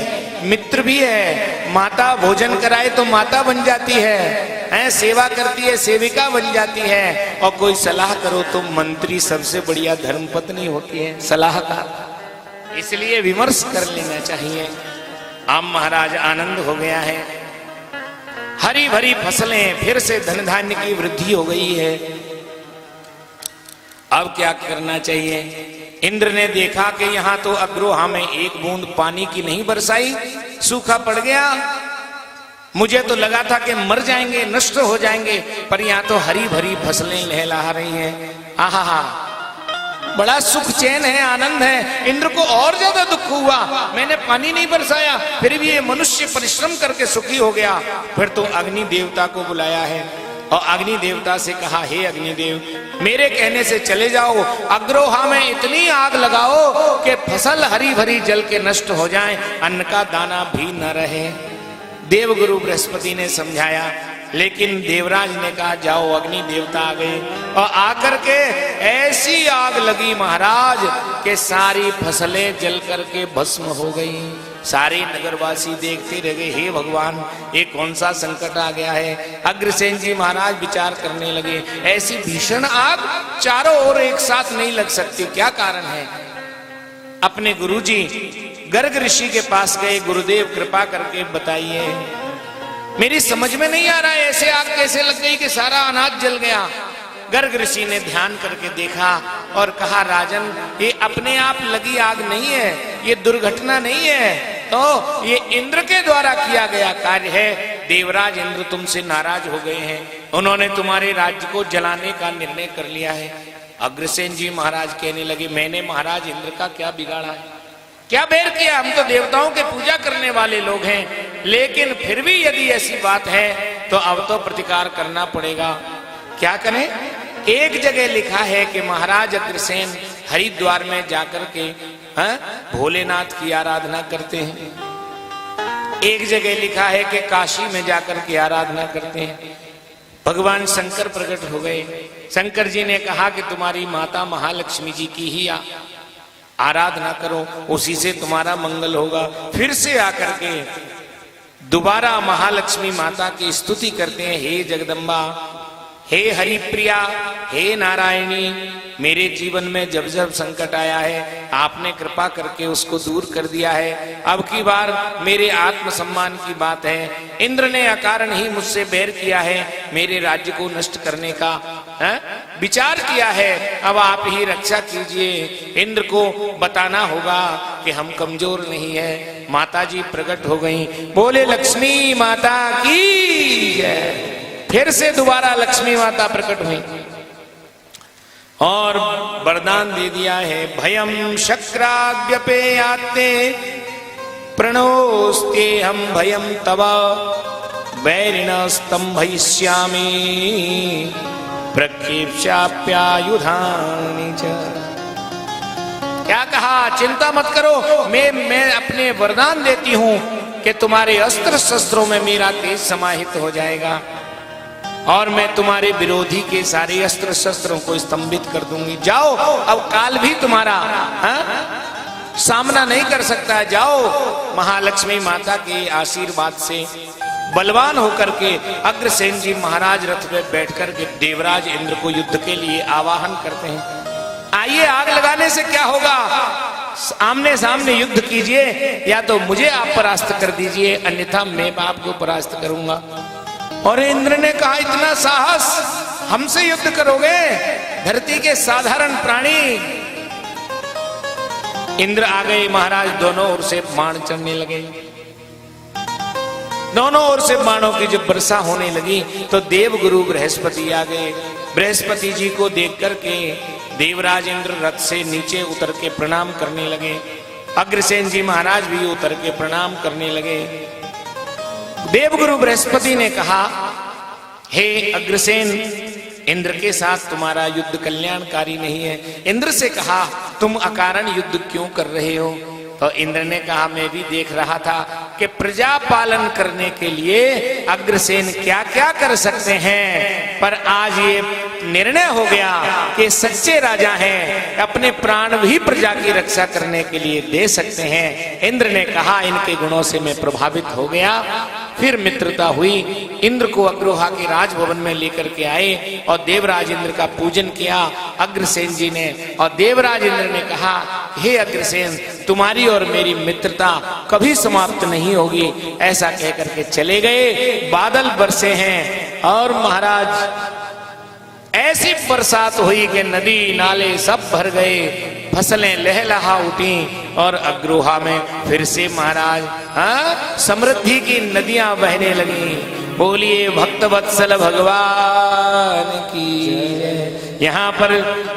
मित्र भी है। माता भोजन कराए तो माता बन जाती है, सेवा करती है, सेविका बन जाती है। और कोई सलाह करो तो मंत्री सबसे बढ़िया धर्मपत्नी होती है, सलाहकार। इसलिए विमर्श कर लेना चाहिए। अब महाराज आनंद हो गया है, हरी भरी फसलें, फिर से धन धान्य की वृद्धि हो गई है। अब क्या करना चाहिए? इंद्र ने देखा कि यहां तो अग्रोहा में एक बूंद पानी की नहीं बरसाई, सूखा पड़ गया। मुझे तो लगा था कि मर जाएंगे, नष्ट हो जाएंगे, पर यहां तो हरी भरी फसलें लहला रही हैं। आहा, बड़ा सुख चैन है, आनंद है। इंद्र को और ज्यादा दुख हुआ, मैंने पानी नहीं बरसाया, फिर भी ये मनुष्य परिश्रम करके सुखी हो गया। फिर तो अग्नि देवता को बुलाया है और अग्नि देवता से कहा, हे अग्निदेव, मेरे कहने से चले जाओ, अग्रोहा में इतनी आग लगाओ कि फसल हरी भरी जल के नष्ट हो जाए, अन्न का दाना भी न रहे। देवगुरु बृहस्पति ने समझाया, लेकिन देवराज ने कहा, जाओ। अग्नि देवता आ गए और आकर के ऐसी आग लगी महाराज कि सारी फसलें जल करके भस्म हो गई। सारे नगरवासी देखते रह गए, हे भगवान, ये कौन सा संकट आ गया है। अग्रसेन जी महाराज विचार करने लगे, ऐसी भीषण आग चारों ओर एक साथ नहीं लग सकती, क्या कारण है? अपने गुरुजी गर्ग ऋषि के पास गए, गुरुदेव कृपा करके बताइए, मेरी समझ में नहीं आ रहा है, ऐसे आग कैसे लग गई कि सारा अनाज जल गया। गर्ग ऋषि ने ध्यान करके देखा और कहा, राजन, ये अपने आप लगी आग नहीं है, ये दुर्घटना नहीं है, तो ये इंद्र के द्वारा किया गया कार्य है। देवराज इंद्र तुमसे नाराज हो गए हैं, उन्होंने तुम्हारे राज्य को जलाने का निर्णय कर लिया है। अग्रसेन जी महाराज कहने लगे, मैंने महाराज इंद्र का क्या बिगाड़ा है, क्या बैर किया? हम तो देवताओं के पूजा करने वाले लोग हैं, लेकिन फिर भी यदि ऐसी बात है तो अब तो प्रतिकार करना पड़ेगा। क्या करें? एक जगह लिखा है कि महाराज अग्रसेन हरिद्वार में जाकर के भोलेनाथ की आराधना करते हैं। एक जगह लिखा है कि काशी में जाकर के आराधना करते हैं। भगवान शंकर प्रकट हो गए। शंकर जी ने कहा कि तुम्हारी माता महालक्ष्मी जी की ही आराधना करो, उसी से तुम्हारा मंगल होगा। फिर से आकर के दोबारा महालक्ष्मी माता की स्तुति करते हैं, हे जगदम्बा, हे हरिप्रिया, हे नारायणी, मेरे जीवन में जब जब संकट आया है आपने कृपा करके उसको दूर कर दिया है। अब की बार मेरे आत्मसम्मान की बात है, इंद्र ने अकारण ही मुझसे बैर किया है, मेरे राज्य को नष्ट करने का विचार किया है, अब आप ही रक्षा कीजिए। इंद्र को बताना होगा कि हम कमजोर नहीं है। माता जी प्रकट हो गई, बोले लक्ष्मी माता की जय। फिर से दोबारा लक्ष्मी माता प्रकट हुई और वरदान दे दिया है, भयम शक्राद्यपेयाते प्रणोस्ते हम भयम तवा वैरिण स्तंभयिष्यामि प्रक्षेप्याप्यायुधानि च। क्या कहा? चिंता मत करो, मैं अपने वरदान देती हूं कि तुम्हारे अस्त्र शस्त्रों में मेरा तेज समाहित हो जाएगा और मैं तुम्हारे विरोधी के सारे अस्त्र शस्त्रों को स्तंभित कर दूंगी। जाओ, अब काल भी तुम्हारा सामना नहीं कर सकता। जाओ, महालक्ष्मी माता के आशीर्वाद से बलवान होकर के अग्रसेन जी महाराज रथ पे बैठकर के देवराज इंद्र को युद्ध के लिए आवाहन करते हैं। आइए, आग लगाने से क्या होगा, आमने सामने युद्ध कीजिए, या तो मुझे आप परास्त कर दीजिए, अन्यथा मैं आपको परास्त करूंगा। और इंद्र ने कहा, इतना साहस, हमसे युद्ध करोगे? धरती के साधारण प्राणी। इंद्र आ गए महाराज, दोनों ओर से बाण चढ़ने लगे। दोनों ओर से बाणों की जब वर्षा होने लगी तो देवगुरु बृहस्पति आ गए। बृहस्पति जी को देख करके देवराज इंद्र रथ से नीचे उतर के प्रणाम करने लगे। अग्रसेन जी महाराज भी उतर के प्रणाम करने लगे। देवगुरु बृहस्पति ने कहा, हे अग्रसेन, इंद्र के साथ तुम्हारा युद्ध कल्याणकारी नहीं है। इंद्र से कहा, तुम अकारण युद्ध क्यों कर रहे हो? तो इंद्र ने कहा, मैं भी देख रहा था कि प्रजा पालन करने के लिए अग्रसेन क्या क्या कर सकते हैं, पर आज ये निर्णय हो गया कि सच्चे राजा हैं, अपने प्राण भी प्रजा की रक्षा करने के लिए दे सकते हैं। इंद्र ने कहा, इनके गुणों से मैं प्रभावित हो गया, फिर मित्रता हुई। इंद्र को अग्रोहा के राजभवन में लेकर के आए और देवराज इंद्र का पूजन किया अग्रसेन जी ने। और देवराज इंद्र ने कहा, हे अग्रसेन, तुम्हारी और मेरी मित्रता कभी समाप्त नहीं होगी। ऐसा कहकर के चले गए। बादल बरसे हैं और महाराज ऐसी बरसात हुई कि नदी नाले सब भर गए, फसलें लहलहा उठी और अग्रोहा में फिर से महाराज समृद्धि की नदियां बहने लगी। बोलिए भक्त वत्सल भगवान की। यहाँ पर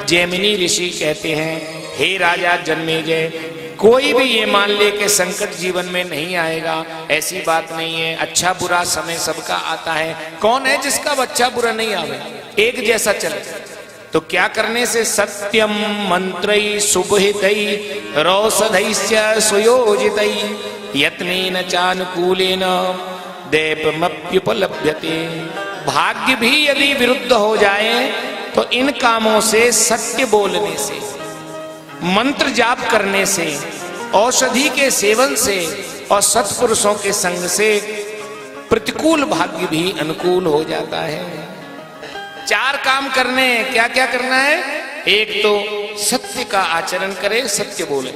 जैमिनी ऋषि कहते हैं, हे राजा जन्मेजय, कोई भी ये मान ले कि संकट जीवन में नहीं आएगा, ऐसी बात नहीं है। अच्छा बुरा समय सबका आता है। कौन है जिसका अच्छा बुरा नहीं आवे, एक जैसा चले। तो क्या करने से? सत्यम मंत्रई सुबहितई रौषधैश्च सुयोजितई यत्नेन चानुकूलेन दैवमप्युपलभ्यते। भाग्य भी यदि विरुद्ध हो जाए तो इन कामों से, सत्य बोलने से, मंत्र जाप करने से, औषधि के सेवन से और सत्पुरुषों के संग से प्रतिकूल भाग्य भी अनुकूल हो जाता है। 4 काम करने। क्या क्या करना है? एक तो सत्य का आचरण करें, सत्य बोले।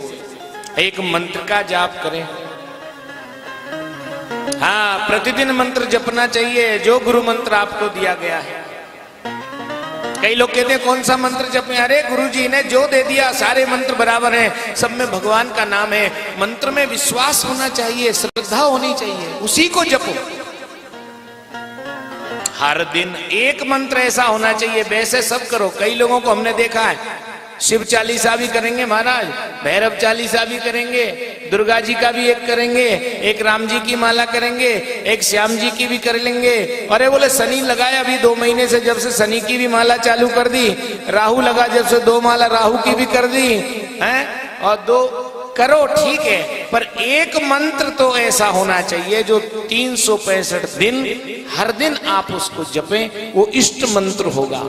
एक मंत्र का जाप करें। हाँ, प्रतिदिन मंत्र जपना चाहिए, जो गुरु मंत्र आपको दिया गया है। कई लोग कहते हैं कौन सा मंत्र जपें? अरे गुरुजी ने जो दे दिया, सारे मंत्र बराबर हैं, सब में भगवान का नाम है। मंत्र में विश्वास होना चाहिए, श्रद्धा होनी चाहिए, उसी को जपो। हर दिन एक मंत्र ऐसा होना चाहिए, वैसे सब करो। कई लोगों को हमने देखा है, शिव चालीसा भी करेंगे महाराज, भैरव चालीसा भी करेंगे, दुर्गा जी का भी एक करेंगे, एक राम जी की माला करेंगे, एक श्याम जी की भी कर लेंगे। अरे बोले शनि लगाया अभी 2 महीने से, जब से शनि की भी माला चालू कर दी। राहु लगा, जब से 2 माला राहु की भी कर दी हैं, और 2 करो, ठीक है, पर एक मंत्र तो ऐसा होना चाहिए जो 365 दिन हर दिन आप उसको जपें, वो इष्ट मंत्र होगा।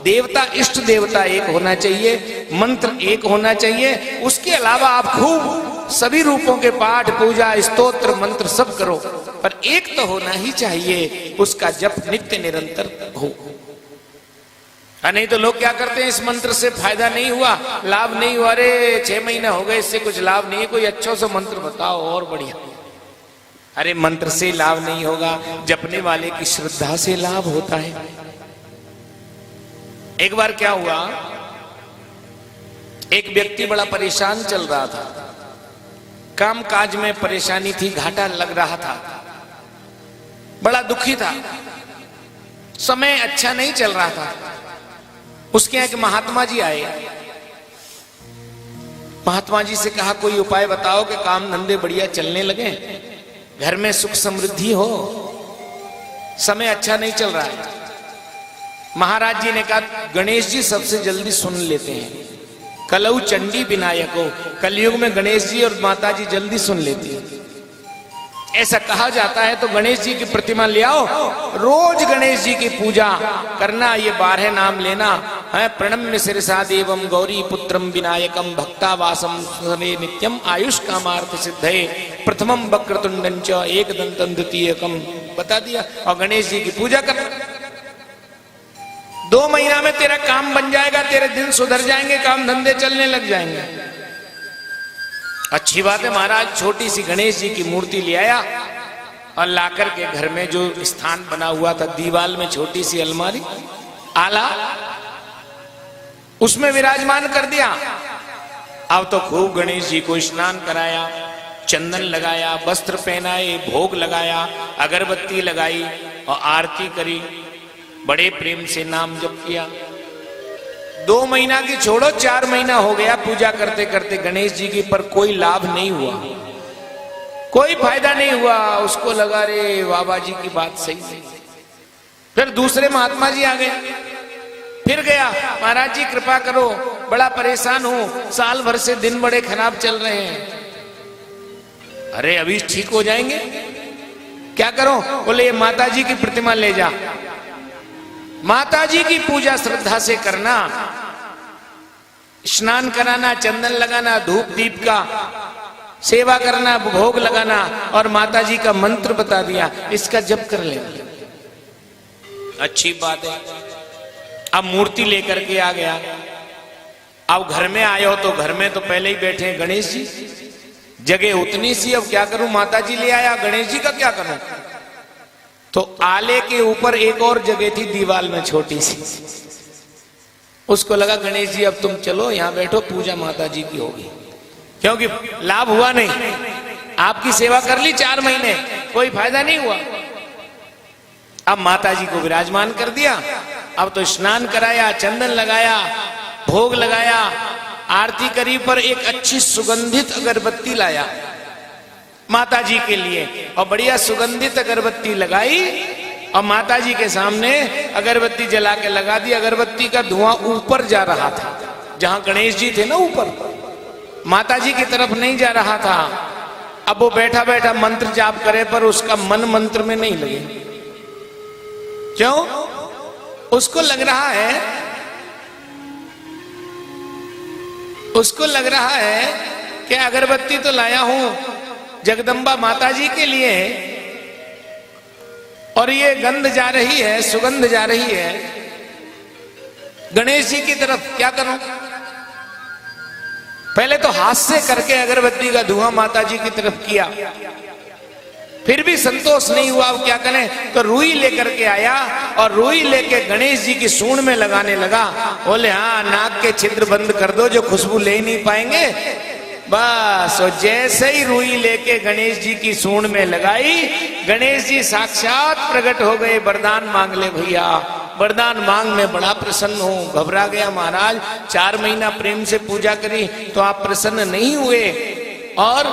देवता, इष्ट देवता एक होना चाहिए, मंत्र एक होना चाहिए। उसके अलावा आप खूब सभी रूपों के पाठ, पूजा, स्तोत्र, मंत्र सब करो, पर एक तो होना ही चाहिए, उसका जप नित्य निरंतर हो। नहीं तो लोग क्या करते हैं, इस मंत्र से फायदा नहीं हुआ, लाभ नहीं हुआ, अरे 6 महीने हो गए, इससे कुछ लाभ नहीं है, कोई अच्छा सा मंत्र बताओ और बढ़िया। अरे मंत्र से लाभ नहीं होगा, जपने वाले की श्रद्धा से लाभ होता है। एक बार क्या हुआ, एक व्यक्ति बड़ा परेशान चल रहा था, काम काज में परेशानी थी, घाटा लग रहा था, बड़ा दुखी था, समय अच्छा नहीं चल रहा था। उसके यहाँ एक महात्मा जी आए। महात्मा जी से कहा, कोई उपाय बताओ कि काम धंधे बढ़िया चलने लगे, घर में सुख समृद्धि हो, समय अच्छा नहीं चल रहा है। महाराज जी ने कहा, गणेश जी सबसे जल्दी सुन लेते हैं, कलऊ चंडी विनायको, कलयुग में गणेश जी और माता जी जल्दी सुन लेती है, ऐसा कहा जाता है। तो गणेश जी की प्रतिमा ले आओ, रोज गणेश जी की पूजा करना, ये 12 नाम लेना है। प्रणम्य शिरसा देवम गौरी पुत्रम विनायकम भक्तावासम नित्यम आयुष कामार्थ सिद्धये प्रथमम वक्रतुंडं च एकदंतं द्वितीयकम, बता दिया। और गणेश जी की पूजा करना, 2 महीना में तेरा काम बन जाएगा, तेरे दिन सुधर जाएंगे, काम धंधे चलने लग जाएंगे। अच्छी बात है। महाराज छोटी सी गणेश जी की मूर्ति ले आया और लाकर के घर में जो स्थान बना हुआ था, दीवाल में छोटी सी अलमारी, आला, उसमें विराजमान कर दिया। अब तो खूब गणेश जी को स्नान कराया, चंदन लगाया, वस्त्र पहनाए, भोग लगाया, अगरबत्ती लगाई और आरती करी, बड़े प्रेम से नाम जप किया। 2 महीना की छोड़ो, 4 महीना हो गया पूजा करते करते गणेश जी की, पर कोई लाभ नहीं हुआ, कोई फायदा नहीं हुआ। उसको लगा, रे बाबा जी की बात सही नहीं। फिर दूसरे महात्मा जी आ गए, फिर गया, महाराज जी कृपा करो, बड़ा परेशान हूं, साल भर से दिन बड़े खराब चल रहे हैं। अरे अभी ठीक हो जाएंगे, क्या करो? बोले माता जी की प्रतिमा ले जा, माता जी की पूजा श्रद्धा से करना, स्नान कराना, चंदन लगाना, धूप दीप का सेवा करना, भोग लगाना और माता जी का मंत्र बता दिया, इसका जप कर ले, अच्छी बात है। अब मूर्ति लेकर के आ गया, अब घर में आए हो तो घर में तो पहले ही बैठे हैं गणेश जी, जगह उतनी सी, अब क्या करूं, माता जी ले आया, गणेश जी का क्या करूं। तो आले के ऊपर एक और जगह थी दीवार में छोटी सी, उसको लगा गणेश जी अब तुम चलो यहां बैठो, पूजा माता जी की होगी, क्योंकि लाभ हुआ नहीं, आपकी सेवा कर ली 4 महीने, कोई फायदा नहीं हुआ। अब माता जी को विराजमान कर दिया, अब तो स्नान कराया, चंदन लगाया, भोग लगाया, आरती करी, पर एक अच्छी सुगंधित अगरबत्ती लाया माता जी के लिए, और बढ़िया सुगंधित अगरबत्ती लगाई और माता जी के सामने अगरबत्ती जला के लगा दी। अगरबत्ती का धुआं ऊपर जा रहा था, जहां गणेश जी थे ना ऊपर, माता जी की तरफ नहीं जा रहा था। अब वो बैठा बैठा मंत्र जाप करे, पर उसका मन मंत्र में नहीं लगे। क्यों? उसको लग रहा है कि अगरबत्ती तो लाया हूं जगदम्बा माता जी के लिए, और ये गंध जा रही है, सुगंध जा रही है गणेश जी की तरफ, क्या करूं। पहले तो हाथ से करके अगरबत्ती का धुआं माता जी की तरफ किया, फिर भी संतोष नहीं हुआ। अब क्या करें, तो रुई लेकर के आया और रुई लेके गणेश जी की सूंड में लगाने लगा। बोले हाँ, नाक के छिद्र बंद कर दो, जो खुशबू ले ही नहीं पाएंगे। बस, और जैसे ही रुई लेके गणेश जी की सूंड में लगाई, गणेश जी साक्षात प्रकट हो गए। वरदान मांग ले भैया, वरदान मांग, मैं बड़ा प्रसन्न हूं। घबरा गया महाराज, 4 महीना प्रेम से पूजा करी तो आप प्रसन्न नहीं हुए, और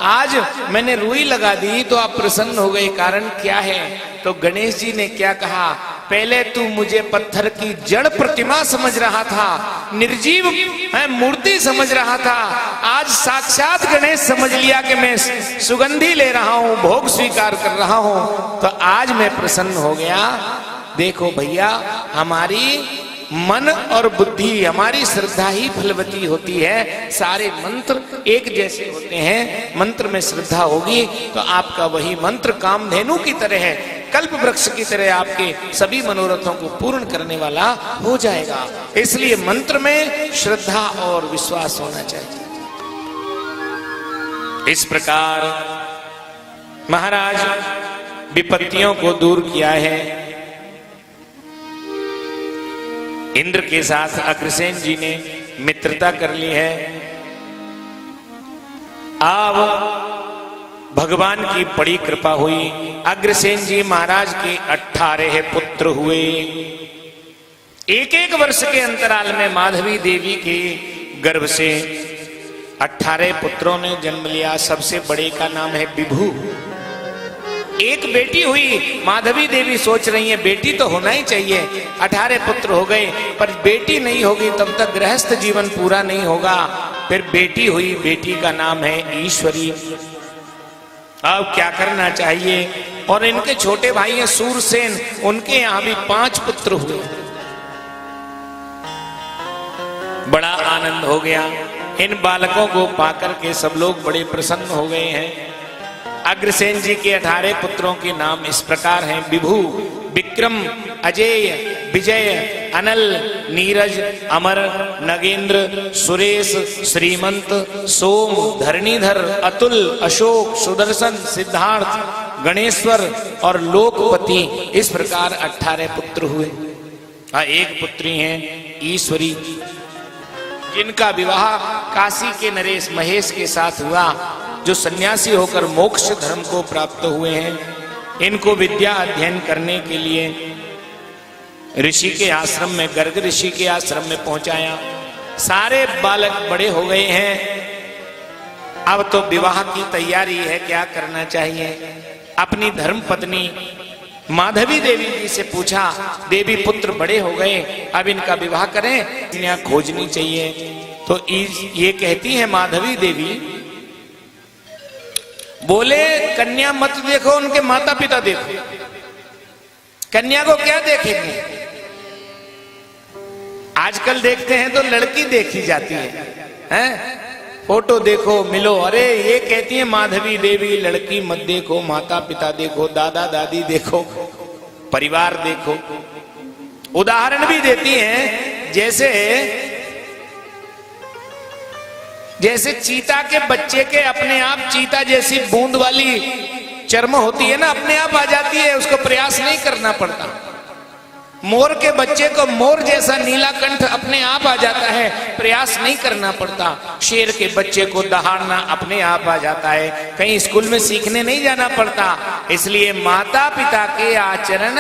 आज मैंने रुई लगा दी तो आप प्रसन्न हो गए, कारण क्या है। तो गणेश जी ने क्या कहा, पहले तू मुझे पत्थर की जड़ प्रतिमा समझ रहा था, निर्जीव मूर्ति समझ रहा था, आज साक्षात गणेश समझ लिया कि मैं सुगंधी ले रहा हूं, भोग स्वीकार कर रहा हूं, तो आज मैं प्रसन्न हो गया। देखो भैया, हमारी मन और बुद्धि, हमारी श्रद्धा ही फलवती होती है। सारे मंत्र एक जैसे होते हैं, मंत्र में श्रद्धा होगी तो आपका वही मंत्र कामधेनु की तरह है, कल्प वृक्ष की तरह आपके सभी मनोरथों को पूर्ण करने वाला हो जाएगा। इसलिए मंत्र में श्रद्धा और विश्वास होना चाहिए। इस प्रकार महाराज विपत्तियों को दूर किया है। इंद्र के साथ अग्रसेन जी ने मित्रता कर ली है। अब भगवान की बड़ी कृपा हुई, अग्रसेन जी महाराज के 18 पुत्र हुए। एक वर्ष के अंतराल में माधवी देवी के गर्भ से 18 पुत्रों ने जन्म लिया। सबसे बड़े का नाम है विभु। एक बेटी हुई, माधवी देवी सोच रही है बेटी तो होना ही चाहिए। 18 पुत्र हो गए, पर बेटी नहीं होगी तब तक गृहस्थ जीवन पूरा नहीं होगा। फिर बेटी हुई, बेटी का नाम है ईश्वरी। अब क्या करना चाहिए। और इनके छोटे भाई हैं सूरसेन, उनके यहां भी 5 पुत्र हुए। बड़ा आनंद हो गया। इन बालकों को पाकर के सब लोग बड़े प्रसन्न हो गए हैं। अग्रसेन जी के 18 पुत्रों के नाम इस प्रकार हैं, विभु, विक्रम, अजेय, विजय, अनल, नीरज, अमर, नगेंद्र, सुरेश, श्रीमंत, सोम, धरणीधर, अतुल, अशोक, सुदर्शन, सिद्धार्थ, गणेश्वर और लोकपति। इस प्रकार 18 पुत्र हुए। एक पुत्री हैं ईश्वरी, जिनका विवाह काशी के नरेश महेश के साथ हुआ, जो सन्यासी होकर मोक्ष धर्म को प्राप्त हुए हैं। इनको विद्या अध्ययन करने के लिए ऋषि के आश्रम में, गर्ग ऋषि के आश्रम में पहुंचाया। सारे बालक बड़े हो गए हैं। अब तो विवाह की तैयारी है, क्या करना चाहिए। अपनी धर्म पत्नी माधवी देवी जी से पूछा, देवी पुत्र बड़े हो गए, अब इनका विवाह करें, कन्या खोजनी चाहिए। तो ये कहती है माधवी देवी, बोले कन्या मत देखो, उनके माता पिता देखो। कन्या को क्या देखेंगे। आजकल देखते हैं तो लड़की देखी जाती है? फोटो देखो, मिलो। अरे ये कहती है माधवी देवी, लड़की मत देखो, माता पिता देखो, दादा दादी देखो, परिवार देखो। उदाहरण भी देती हैं, जैसे चीता के बच्चे के अपने आप चीता जैसी बूंद वाली चर्म होती है ना, अपने आप आ जाती है, उसको प्रयास नहीं करना पड़ता। मोर के बच्चे को मोर जैसा नीला कंठ अपने आप आ जाता है, प्रयास नहीं करना पड़ता। शेर के बच्चे को दहाड़ना अपने आप आ जाता है, कहीं स्कूल में सीखने नहीं जाना पड़ता। इसलिए माता पिता के आचरण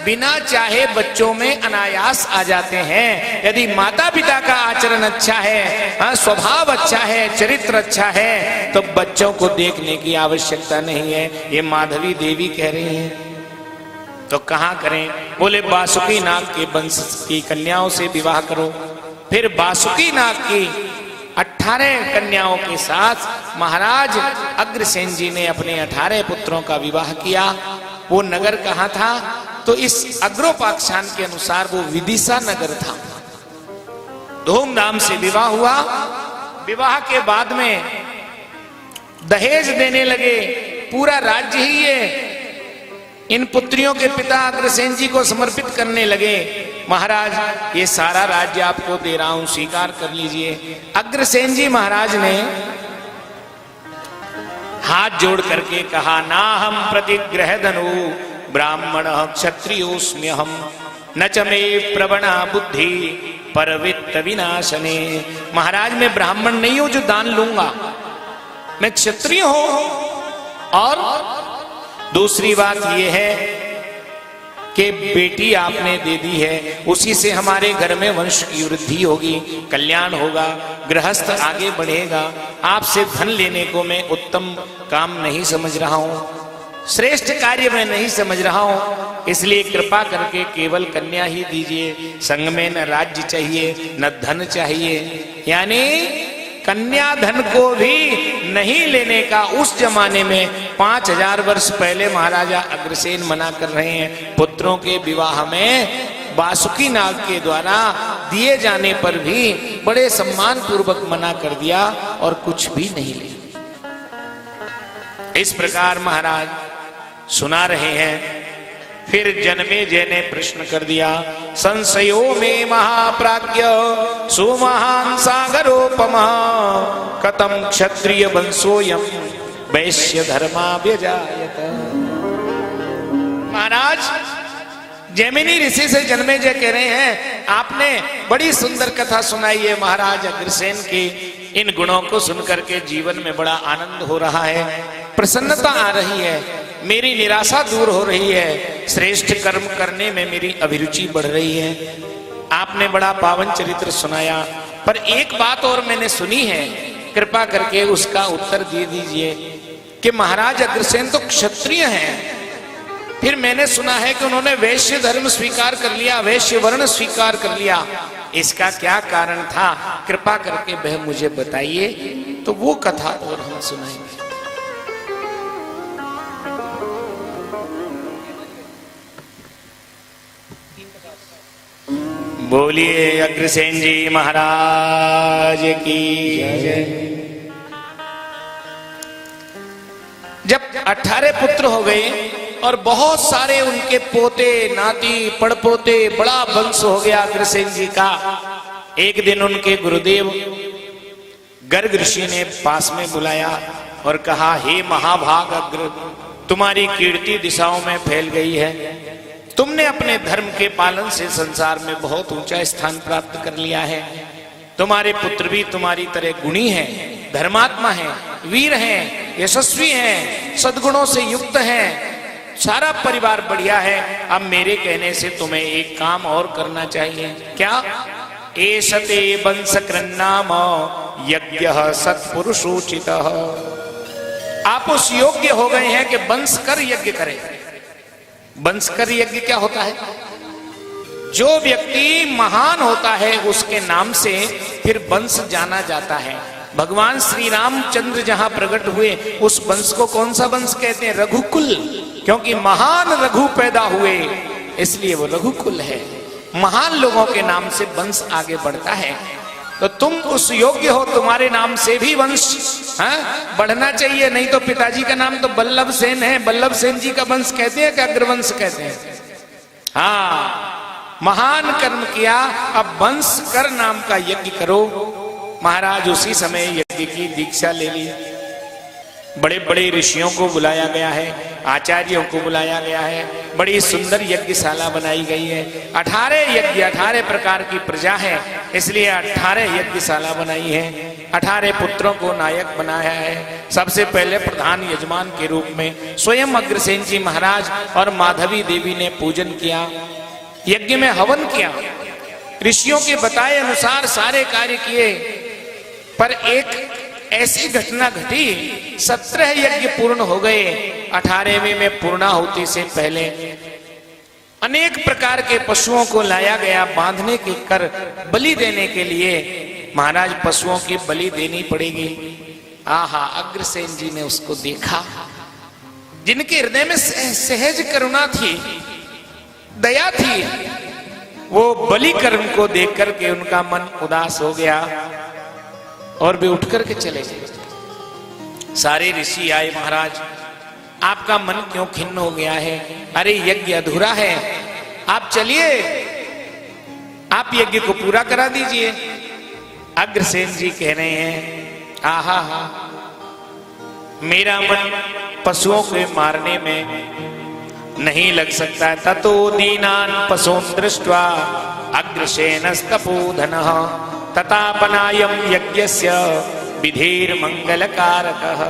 बिना चाहे बच्चों में अनायास आ जाते हैं। यदि माता पिता का आचरण अच्छा है, स्वभाव अच्छा है, चरित्र अच्छा है, तो बच्चों को देखने की आवश्यकता नहीं है। ये माधवी देवी कह रही हैं। तो कहां करें? बोले बासुकी नाग के वंश की कन्याओं से विवाह करो। फिर बासुकी नाग की 18 कन्याओं के साथ महाराज अग्रसेन जी ने अपने 18 पुत्रों का विवाह किया। वो नगर कहां था? तो इस अग्रोपाख्यान के अनुसार वो विदिशा नगर था। धूमधाम से विवाह हुआ। विवाह के बाद में दहेज देने लगे। पूरा राज्य ही ये इन पुत्रियों के पिता अग्रसेन जी को समर्पित करने लगे। महाराज ये सारा राज्य आपको दे रहा हूं, स्वीकार कर लीजिए। अग्रसेन जी महाराज ने हाथ जोड़ करके कहा, ना हम प्रतिग्रह धनु ब्राह्मण क्षत्रियोस्म्य हम न च मे प्रवणा बुद्धि परवित्त विनाशने। महाराज मैं ब्राह्मण नहीं हूं जो दान लूंगा, मैं क्षत्रिय हूं। और दूसरी बात यह है कि बेटी आपने दे दी है, उसी से हमारे घर में वंश की वृद्धि होगी, कल्याण होगा, गृहस्थ आगे बढ़ेगा। आपसे धन लेने को मैं उत्तम काम नहीं समझ रहा हूं, श्रेष्ठ कार्य मैं नहीं समझ रहा हूं। इसलिए कृपा करके केवल कन्या ही दीजिए। संग में न राज्य चाहिए न धन चाहिए। यानी कन्या धन को भी नहीं लेने का उस जमाने में 5000 वर्ष पहले महाराजा अग्रसेन मना कर रहे हैं। पुत्रों के विवाह में बासुकी नाग के द्वारा दिए जाने पर भी बड़े सम्मान पूर्वक मना कर दिया और कुछ भी नहीं ले। इस प्रकार महाराज सुना रहे हैं। फिर जन्मेजय ने प्रश्न कर दिया, संशयो में महाप्राज्ञ सुमहान सागरोपमा कतम क्षत्रिय वंशोयम वैश्य धर्मा व्यजायत। महाराज जैमिनी ऋषि से जन्मेजय कह रहे हैं, आपने बड़ी सुंदर कथा सुनाई है महाराज अग्रसेन की। इन गुणों को सुनकर के जीवन में बड़ा आनंद हो रहा है, प्रसन्नता आ रही है, मेरी निराशा दूर हो रही है, श्रेष्ठ कर्म करने में मेरी अभिरुचि बढ़ रही है। आपने बड़ा पावन चरित्र सुनाया, पर एक बात और मैंने सुनी है, कृपा करके उसका उत्तर दे दीजिए कि महाराज अग्रसेन तो क्षत्रिय हैं, फिर मैंने सुना है कि उन्होंने वैश्य धर्म स्वीकार कर लिया, वैश्य वर्ण स्वीकार कर लिया, इसका क्या कारण था? कृपा करके वह मुझे बताइए, तो वो कथा और हम सुनाएंगे। बोलिए अग्रसेन जी महाराज की जय। जब 18 पुत्र हो गए और बहुत सारे उनके पोते नाती पड़पोते, बड़ा वंश हो गया अग्रसेन जी का। एक दिन उनके गुरुदेव गर्ग ऋषि ने पास में बुलाया और कहा, हे महाभाग अग्र, तुम्हारी कीर्ति दिशाओं में फैल गई है, तुमने अपने धर्म के पालन से संसार में बहुत ऊंचा स्थान प्राप्त कर लिया है। तुम्हारे पुत्र भी तुम्हारी तरह गुणी हैं, धर्मात्मा हैं, वीर हैं, यशस्वी हैं, सद्गुणों से युक्त हैं, सारा परिवार बढ़िया है। अब मेरे कहने से तुम्हें एक काम और करना चाहिए। क्या? एषते वंश कृन्नाम यज्ञः सत्पुरुषोचितः। आप उस योग्य हो गए हैं कि वंश कर यज्ञ करें। वंश कर यज्ञ क्या होता है? जो व्यक्ति महान होता है उसके नाम से फिर वंश जाना जाता है। भगवान श्री रामचंद्र जहां प्रकट हुए उस वंश को कौन सा वंश कहते हैं? रघुकुल, क्योंकि महान रघु पैदा हुए इसलिए वो रघुकुल है। महान लोगों के नाम से वंश आगे बढ़ता है। तो तुम उस योग्य हो, तुम्हारे नाम से भी वंश बढ़ना चाहिए। नहीं तो पिताजी का नाम तो बल्लभ सेन है, बल्लभ सेन जी का वंश कहते हैं कि अग्रवंश कहते हैं। हाँ, महान कर्म किया, अब वंश कर नाम का यज्ञ करो। महाराज उसी समय यज्ञ की दीक्षा ले ली। बड़े बड़े ऋषियों को बुलाया गया है, आचार्यों को बुलाया गया है, बड़ी सुंदर यज्ञशाला बनाई गई है। 18 यज्ञ, 18 प्रकार की प्रजा है, इसलिए 18 यज्ञशाला बनाई है। 18 पुत्रों को नायक बनाया है। सबसे पहले प्रधान यजमान के रूप में स्वयं अग्रसेन जी महाराज और माधवी देवी ने पूजन किया, यज्ञ में हवन किया, ऋषियों के बताए अनुसार सारे कार्य किए। पर एक ऐसी घटना घटी, 17 यज्ञ पूर्ण हो गए, 18वें में पूर्णाहुति से पहले अनेक प्रकार के पशुओं को लाया गया बांधने के कर बलि देने के लिए। महाराज पशुओं की बलि देनी पड़ेगी। आहा, अग्रसेन जी ने उसको देखा, जिनके हृदय में सहज करुणा थी, दया थी, वो बलि कर्म को देख करके उनका मन उदास हो गया और वे उठ करके चले गए। सारे ऋषि आए, महाराज आपका मन क्यों खिन्न हो गया है? अरे यज्ञ अधूरा है, आप चलिए, आप यज्ञ को पूरा करा दीजिए। अग्रसेन जी कह रहे हैं, आहा हा, मेरा मन पशुओं को मारने में नहीं लग सकता है। ततो दीनान पशून् दृष्ट्वा अग्रसेनस्तपोधनः ततापनायम यज्ञस्य विधिर मंगलकारकः।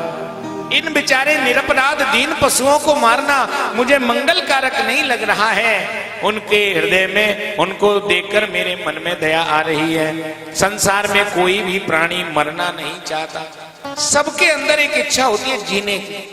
इन बेचारे निरपराध दीन पशुओं को मारना मुझे मंगल कारक नहीं लग रहा है। उनके हृदय में, उनको देखकर मेरे मन में दया आ रही है। संसार में कोई भी प्राणी मरना नहीं चाहता, सबके अंदर एक इच्छा होती है जीने की।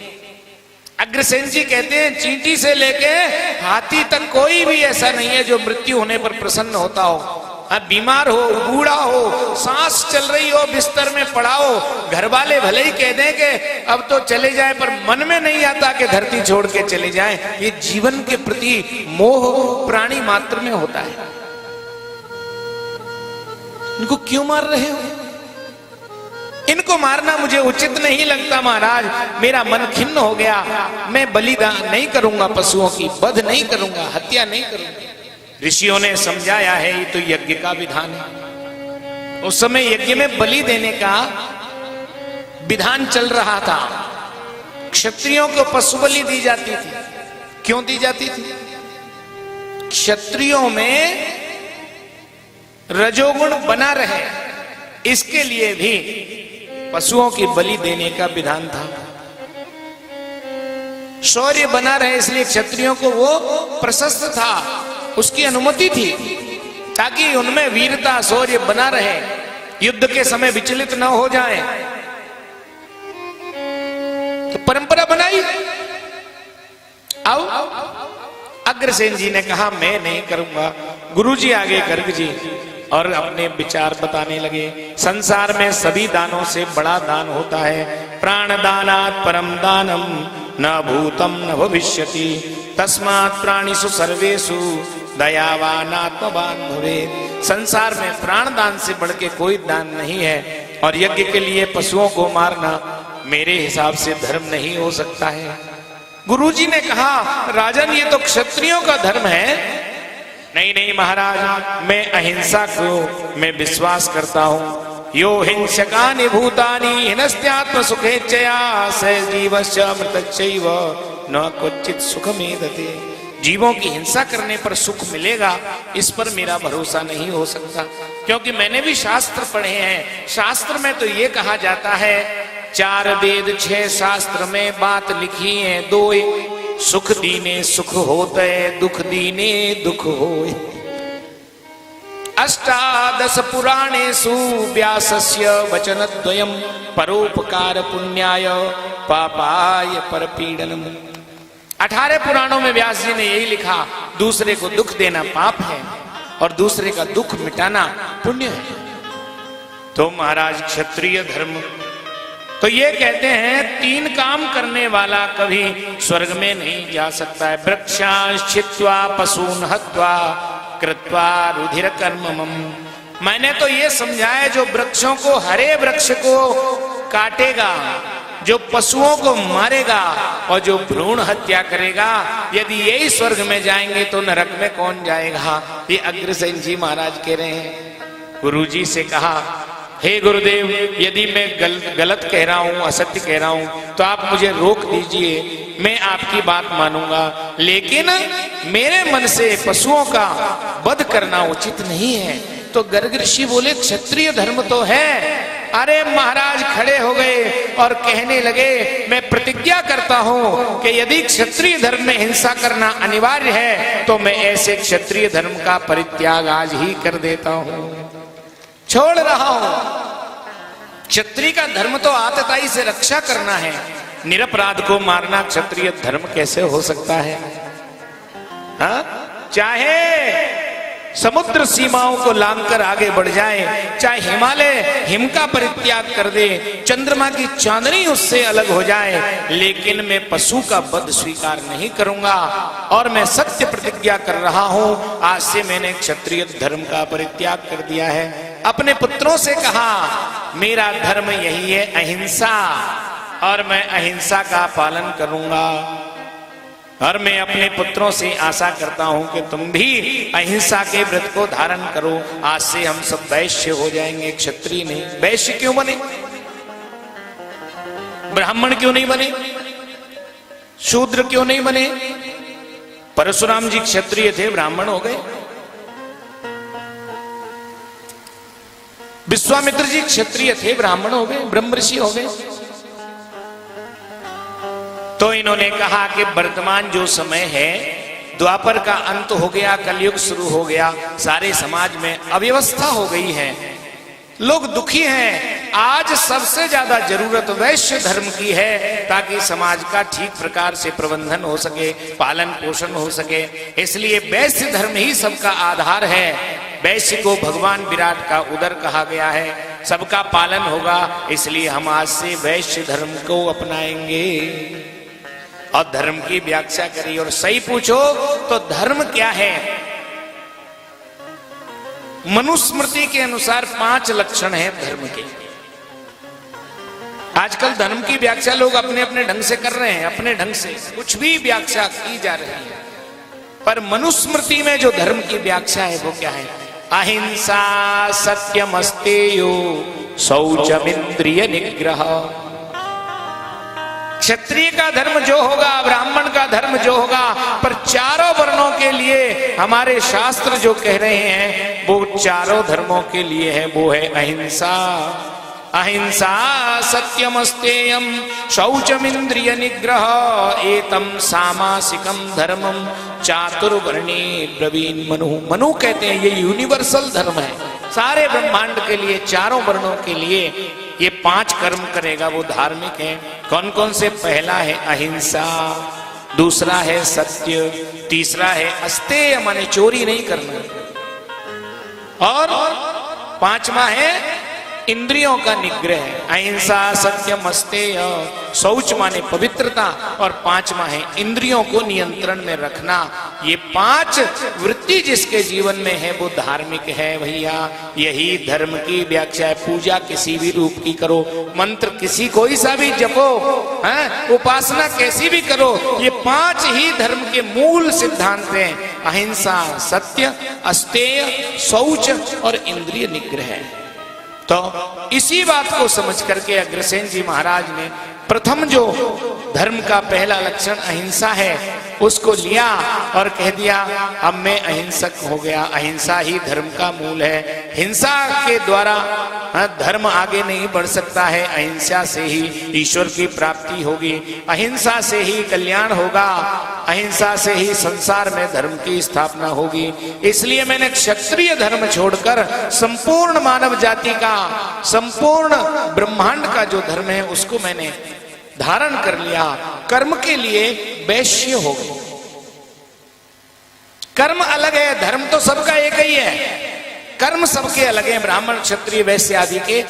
अग्रसेन जी कहते हैं, चींटी से लेके हाथी तक कोई भी ऐसा नहीं है जो मृत्यु होने पर प्रसन्न होता हो। बीमार हो, बूढ़ा हो, सांस चल रही हो, बिस्तर में पड़ा हो, घर वाले भले ही कह दें कि अब तो चले जाए, पर मन में नहीं आता कि धरती छोड़ के चले जाएं। ये जीवन के प्रति मोह प्राणी मात्र में होता है। इनको क्यों मार रहे हो? इनको मारना मुझे उचित नहीं लगता महाराज, मेरा मन खिन्न हो गया। मैं बलिदान नहीं करूंगा, पशुओं की वध नहीं करूंगा, हत्या नहीं करूंगा। ऋषियों ने समझाया है, ये तो यज्ञ का विधान है। उस समय यज्ञ में बलि देने का विधान चल रहा था। क्षत्रियों को पशु बलि दी जाती थी। क्यों दी जाती थी? क्षत्रियों में रजोगुण बना रहे, इसके लिए भी पशुओं की बलि देने का विधान था। शौर्य बना रहे, इसलिए क्षत्रियों को वो प्रशस्त था, उसकी अनुमति थी, ताकि उनमें वीरता शौर्य बना रहे, युद्ध के समय विचलित न हो जाएं। तो परंपरा बनाई। आओ, अग्रसेन जी ने कहा मैं नहीं करूंगा। गुरुजी आगे गर्ग जी और अपने विचार बताने लगे। संसार में सभी दानों से बड़ा दान होता है, प्राण दानात् परम दानम न भूतम न भविष्यति तस्मात् प्राणिषु सर्वेषु दयावान आत्मवान भवेत्। संसार में प्राण दान से बढ़ के कोई दान नहीं है, और यज्ञ के लिए पशुओं को मारना मेरे हिसाब से धर्म नहीं हो सकता है। गुरुजी ने कहा, राजन ये तो क्षत्रियों का धर्म है। नहीं नहीं महाराज, मैं अहिंसा को मैं विश्वास करता हूँ। यो हिंसकानि भूतानि हिनस्त्यात्म सुखेच्छया स जीवस्य अमृतच्चैव न क्वचित् सुखमेधते। जीवों की हिंसा करने पर सुख मिलेगा, इस पर मेरा भरोसा नहीं हो सकता, क्योंकि मैंने भी शास्त्र पढ़े हैं। शास्त्र में तो ये कहा जाता है, 4 वेद 6 शास्त्र में बात लिखी है, 2 सुख दीने सुख होते, दुख दीने दुख होए। 18 पुराणेषु व्यासस्य वचनद्वयम् परोपकार पुण्याय पापाय परपीडनम्। 18 पुराणों में व्यास जी ने यही लिखा, दूसरे को दुख देना पाप है और दूसरे का दुख मिटाना पुण्य है। तो महाराज क्षत्रिय धर्म तो ये कहते हैं, 3 काम करने वाला कभी स्वर्ग में नहीं जा सकता है। वृक्षान् छित्त्वा पशून् हत्वा कृत्वा रुधिर कर्मम् मैंने तो ये समझा है जो वृक्षों को, हरे वृक्ष को काटेगा, जो पशुओं को मारेगा और जो भ्रूण हत्या करेगा, यदि यही स्वर्ग में जाएंगे तो नरक में कौन जाएगा? ये अग्रसेन जी महाराज कह रहे हैं। गुरु जी से कहा, हे गुरुदेव, यदि मैं गलत कह रहा हूं, असत्य कह रहा हूं, तो आप मुझे रोक दीजिए, मैं आपकी बात मानूंगा, लेकिन मेरे मन से पशुओं का वध करना उचित नहीं है। तो गर्ग ऋषि बोले, क्षत्रिय धर्म तो है। अरे महाराज खड़े हो गए और कहने लगे, मैं प्रतिज्ञा करता हूं कि यदि क्षत्रिय धर्म में हिंसा करना अनिवार्य है तो मैं ऐसे क्षत्रिय धर्म का परित्याग आज ही कर देता हूं, छोड़ रहा हूं। क्षत्रिय का धर्म तो आतताई से रक्षा करना है, निरपराध को मारना क्षत्रिय धर्म कैसे हो सकता है? हा? चाहे समुद्र सीमाओं को लांघकर आगे बढ़ जाए, चाहे हिमालय हिम का परित्याग कर दे, चंद्रमा की चांदनी उससे अलग हो जाए, लेकिन मैं पशु का वध स्वीकार नहीं करूंगा। और मैं सत्य प्रतिज्ञा कर रहा हूं, आज से मैंने क्षत्रिय धर्म का परित्याग कर दिया है। अपने पुत्रों से कहा, मेरा धर्म यही है अहिंसा, और मैं अहिंसा का पालन करूंगा। और मैं अपने पुत्रों से आशा करता हूं कि तुम भी अहिंसा के व्रत को धारण करो। आज से हम सब वैश्य हो जाएंगे, क्षत्रिय नहीं। वैश्य क्यों बने? ब्राह्मण क्यों नहीं बने? शूद्र क्यों नहीं बने? परशुराम जी क्षत्रिय थे, ब्राह्मण हो गए। विश्वामित्र जी क्षत्रिय थे, ब्राह्मण हो गए, ब्रह्म ऋषि हो गए। तो इन्होंने कहा कि वर्तमान जो समय है, द्वापर का अंत हो गया, कलयुग शुरू हो गया, सारे समाज में अव्यवस्था हो गई है, लोग दुखी हैं। आज सबसे ज्यादा जरूरत वैश्य धर्म की है, ताकि समाज का ठीक प्रकार से प्रबंधन हो सके, पालन पोषण हो सके। इसलिए वैश्य धर्म ही सबका आधार है। वैश्य को भगवान विराट का उदर कहा गया है, सबका पालन होगा। इसलिए हम आज से वैश्य धर्म को अपनाएंगे और धर्म की व्याख्या करी। और सही पूछो तो धर्म क्या है? मनुस्मृति के अनुसार 5 लक्षण हैं धर्म के। आजकल धर्म की व्याख्या लोग अपने अपने ढंग से कर रहे हैं, अपने ढंग से कुछ भी व्याख्या की जा रही है, पर मनुस्मृति में जो धर्म की व्याख्या है वो क्या है? अहिंसा सत्यमस्तेयो शौचमिंद्रिय निग्रह। क्षत्रिय का धर्म जो होगा, ब्राह्मण का धर्म जो होगा, पर चारों वर्णों के लिए हमारे शास्त्र जो कह रहे हैं वो चारों धर्मों के लिए है, वो है अहिंसा। अहिंसा सत्यमस्तेयम शौचमिंद्रिय निग्रह एतम सामासिकम धर्मम चातुर्वर्णे ब्रवीण मनु। मनु कहते हैं ये यूनिवर्सल धर्म है, सारे ब्रह्मांड के लिए, चारों वर्णों के लिए ये 5 कर्म करेगा, वो धार्मिक है। कौन कौन से? पहला है अहिंसा, दूसरा है सत्य, तीसरा है अस्तेय माने चोरी नहीं करना, और 5वां है इंद्रियों का निग्रह। अहिंसा सत्यम अस्तेय, शौच माने पवित्रता, और 5वां है इंद्रियों को नियंत्रण में रखना। ये 5 वृत्ति जिसके जीवन में है वो धार्मिक है भैया। यही धर्म की व्याख्या है। पूजा किसी भी रूप की करो, मंत्र किसी कोई सा भी जपो, उपासना कैसी भी करो, ये 5 ही धर्म के मूल सिद्धांत हैं। अहिंसा, सत्य, अस्तेय, शौच और इंद्रिय निग्रह। तो इसी बात को समझ करके अग्रसेन जी महाराज ने प्रथम जो धर्म का पहला लक्षण अहिंसा है उसको लिया और कह दिया अब मैं अहिंसक हो गया। अहिंसा ही धर्म का मूल है। हिंसा के द्वारा धर्म आगे नहीं बढ़ सकता है। अहिंसा से ही ईश्वर की प्राप्ति होगी, अहिंसा से ही कल्याण होगा, अहिंसा से ही संसार में धर्म की स्थापना होगी। इसलिए मैंने क्षत्रिय धर्म छोड़कर संपूर्ण मानव जाति का, संपूर्ण ब्रह्मांड का जो धर्म है उसको मैंने धारण कर लिया। कर्म के लिए वैश्य हो गए। कर्म अलग है, धर्म तो सबका एक ही है, कर्म सबके अलग हैं। ब्राह्मण क्षत्रिय वैश्य आदि के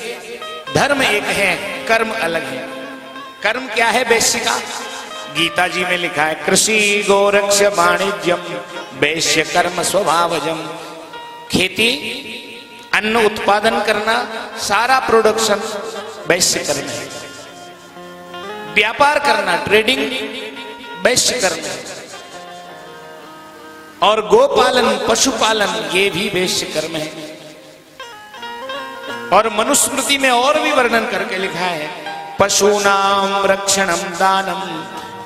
धर्म एक है, कर्म अलग है। कर्म क्या है वैश्य का? गीता जी में लिखा है कृषि गोरक्ष वाणिज्यम वैश्य कर्म स्वभावजम। खेती अन्न उत्पादन करना, सारा प्रोडक्शन वैश्य करना है। व्यापार करना, ट्रेडिंग वैश्य करना है। और गोपालन, पशुपालन, ये भी वैश्य कर्म है। और मनुस्मृति में और भी वर्णन करके लिखा है, पशूनाम रक्षणम दानम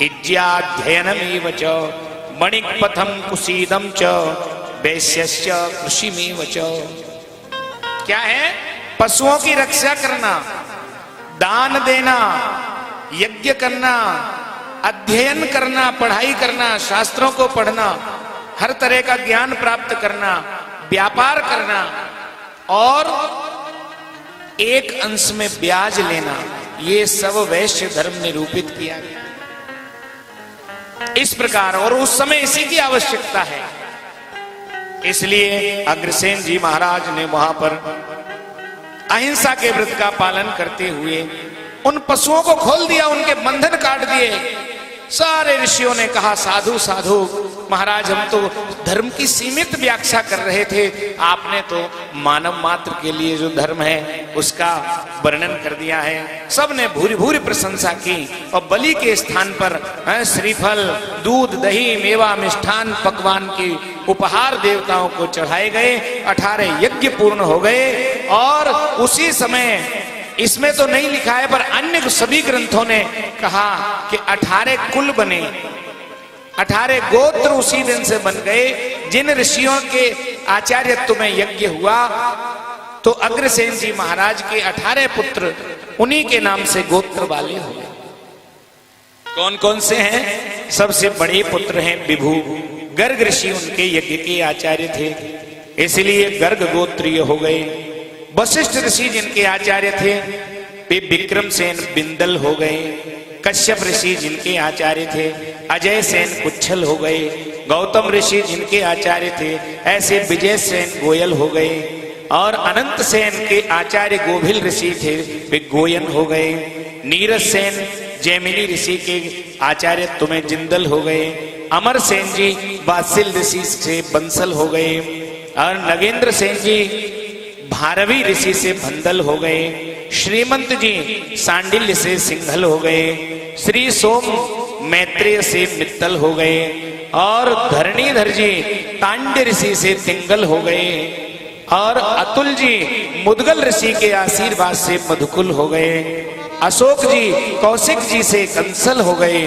इज्याध्ययनमेव च मणिपथम कुसीदम च वैश्यस्य कृषिमेव च। क्या है? पशुओं की रक्षा करना, दान देना, यज्ञ करना, अध्ययन करना, पढ़ाई करना, शास्त्रों को पढ़ना, हर तरह का ज्ञान प्राप्त करना, व्यापार करना और एक अंश में ब्याज लेना, ये सब वैश्य धर्म निरूपित किया गया। इस प्रकार, और उस समय इसी की आवश्यकता है। इसलिए अग्रसेन जी महाराज ने वहां पर अहिंसा के व्रत का पालन करते हुए उन पशुओं को खोल दिया, उनके बंधन काट दिए। सारे ऋषियों ने कहा, साधु साधु महाराज, हम तो धर्म की सीमित व्याख्या कर रहे थे, आपने तो मानव मात्र के लिए जो धर्म है उसका वर्णन कर दिया है। सबने भूरी भूरी प्रशंसा की और बलि के स्थान पर श्रीफल, दूध, दही, मेवा, मिष्ठान, पकवान की उपहार देवताओं को चढ़ाए गए। 18 यज्ञ पूर्ण हो गए। और उसी समय, इसमें तो नहीं लिखा है पर अन्य सभी ग्रंथों ने कहा कि 18 कुल बने, 18 गोत्र उसी दिन से बन गए। जिन ऋषियों के आचार्यत्व में यज्ञ हुआ तो अग्रसेन जी महाराज के 18 पुत्र उन्हीं के नाम से गोत्र वाले हो गए। कौन कौन से हैं? सबसे बड़े पुत्र हैं विभु, गर्ग ऋषि उनके यज्ञ के आचार्य थे, इसलिए गर्ग गोत्रीय हो गए। वशिष्ठ ऋषि जिनके आचार्य थे वे विक्रमसेन बिंदल हो गए। कश्यप ऋषि जिनके आचार्य थे अजय सेन कुच्छल हो गए। गौतम ऋषि जिनके आचार्य थे ऐसे विजय सेन गोयल हो गए। और अनंत सेन के आचार्य गोभिल ऋषि थे, वे गोयन हो गए। नीरज सेन जैमिनी ऋषि के आचार्य तुम्हें जिंदल हो गए। अमर सेन जी वात्सिल ऋषि से बंसल हो गए। और नगेंद्र सेन जी भारवी ऋषि से भंदल हो गए। श्रीमंत जी सांडिल्य से सिंघल हो गए। श्री सोम मैत्रेय से मित्तल हो गए। और धरणीधर जी तांड्य ऋषि से तिंगल हो गए। और अतुल जी मुदगल ऋषि के आशीर्वाद से मधुकुल हो गए। अशोक जी कौशिक जी से कंसल हो गए।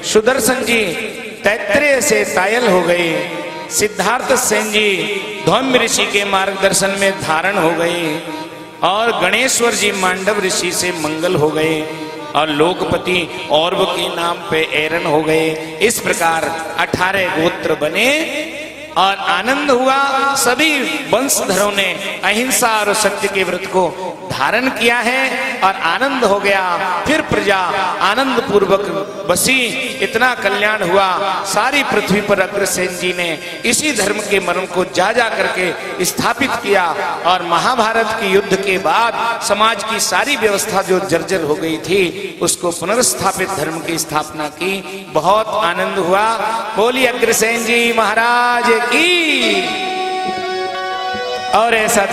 सुदर्शन जी तैत्रेय से तायल हो गए। सिद्धार्थ सेन जी धौम्य ऋषि के मार्गदर्शन में धारण हो गए। और गणेश्वर जी मांडव ऋषि से मंगल हो गए। और लोकपति औरव के नाम पे एरन हो गए। इस प्रकार 18 गोत्र बने और आनंद हुआ। सभी वंशधरों ने अहिंसा और सत्य के व्रत को धारण किया है और आनंद हो गया। फिर प्रजा आनंद पूर्वक बसी, इतना कल्याण हुआ। सारी पृथ्वी पर अग्रसेन जी ने इसी धर्म के मर्म को जा जा करके स्थापित किया। और महाभारत के युद्ध के बाद समाज की सारी व्यवस्था जो जर्जर हो गई थी उसको पुनर्स्थापित धर्म की स्थापना की। बहुत आनंद हुआ। बोलिए अग्रसेन जी महाराज की। और ऐसा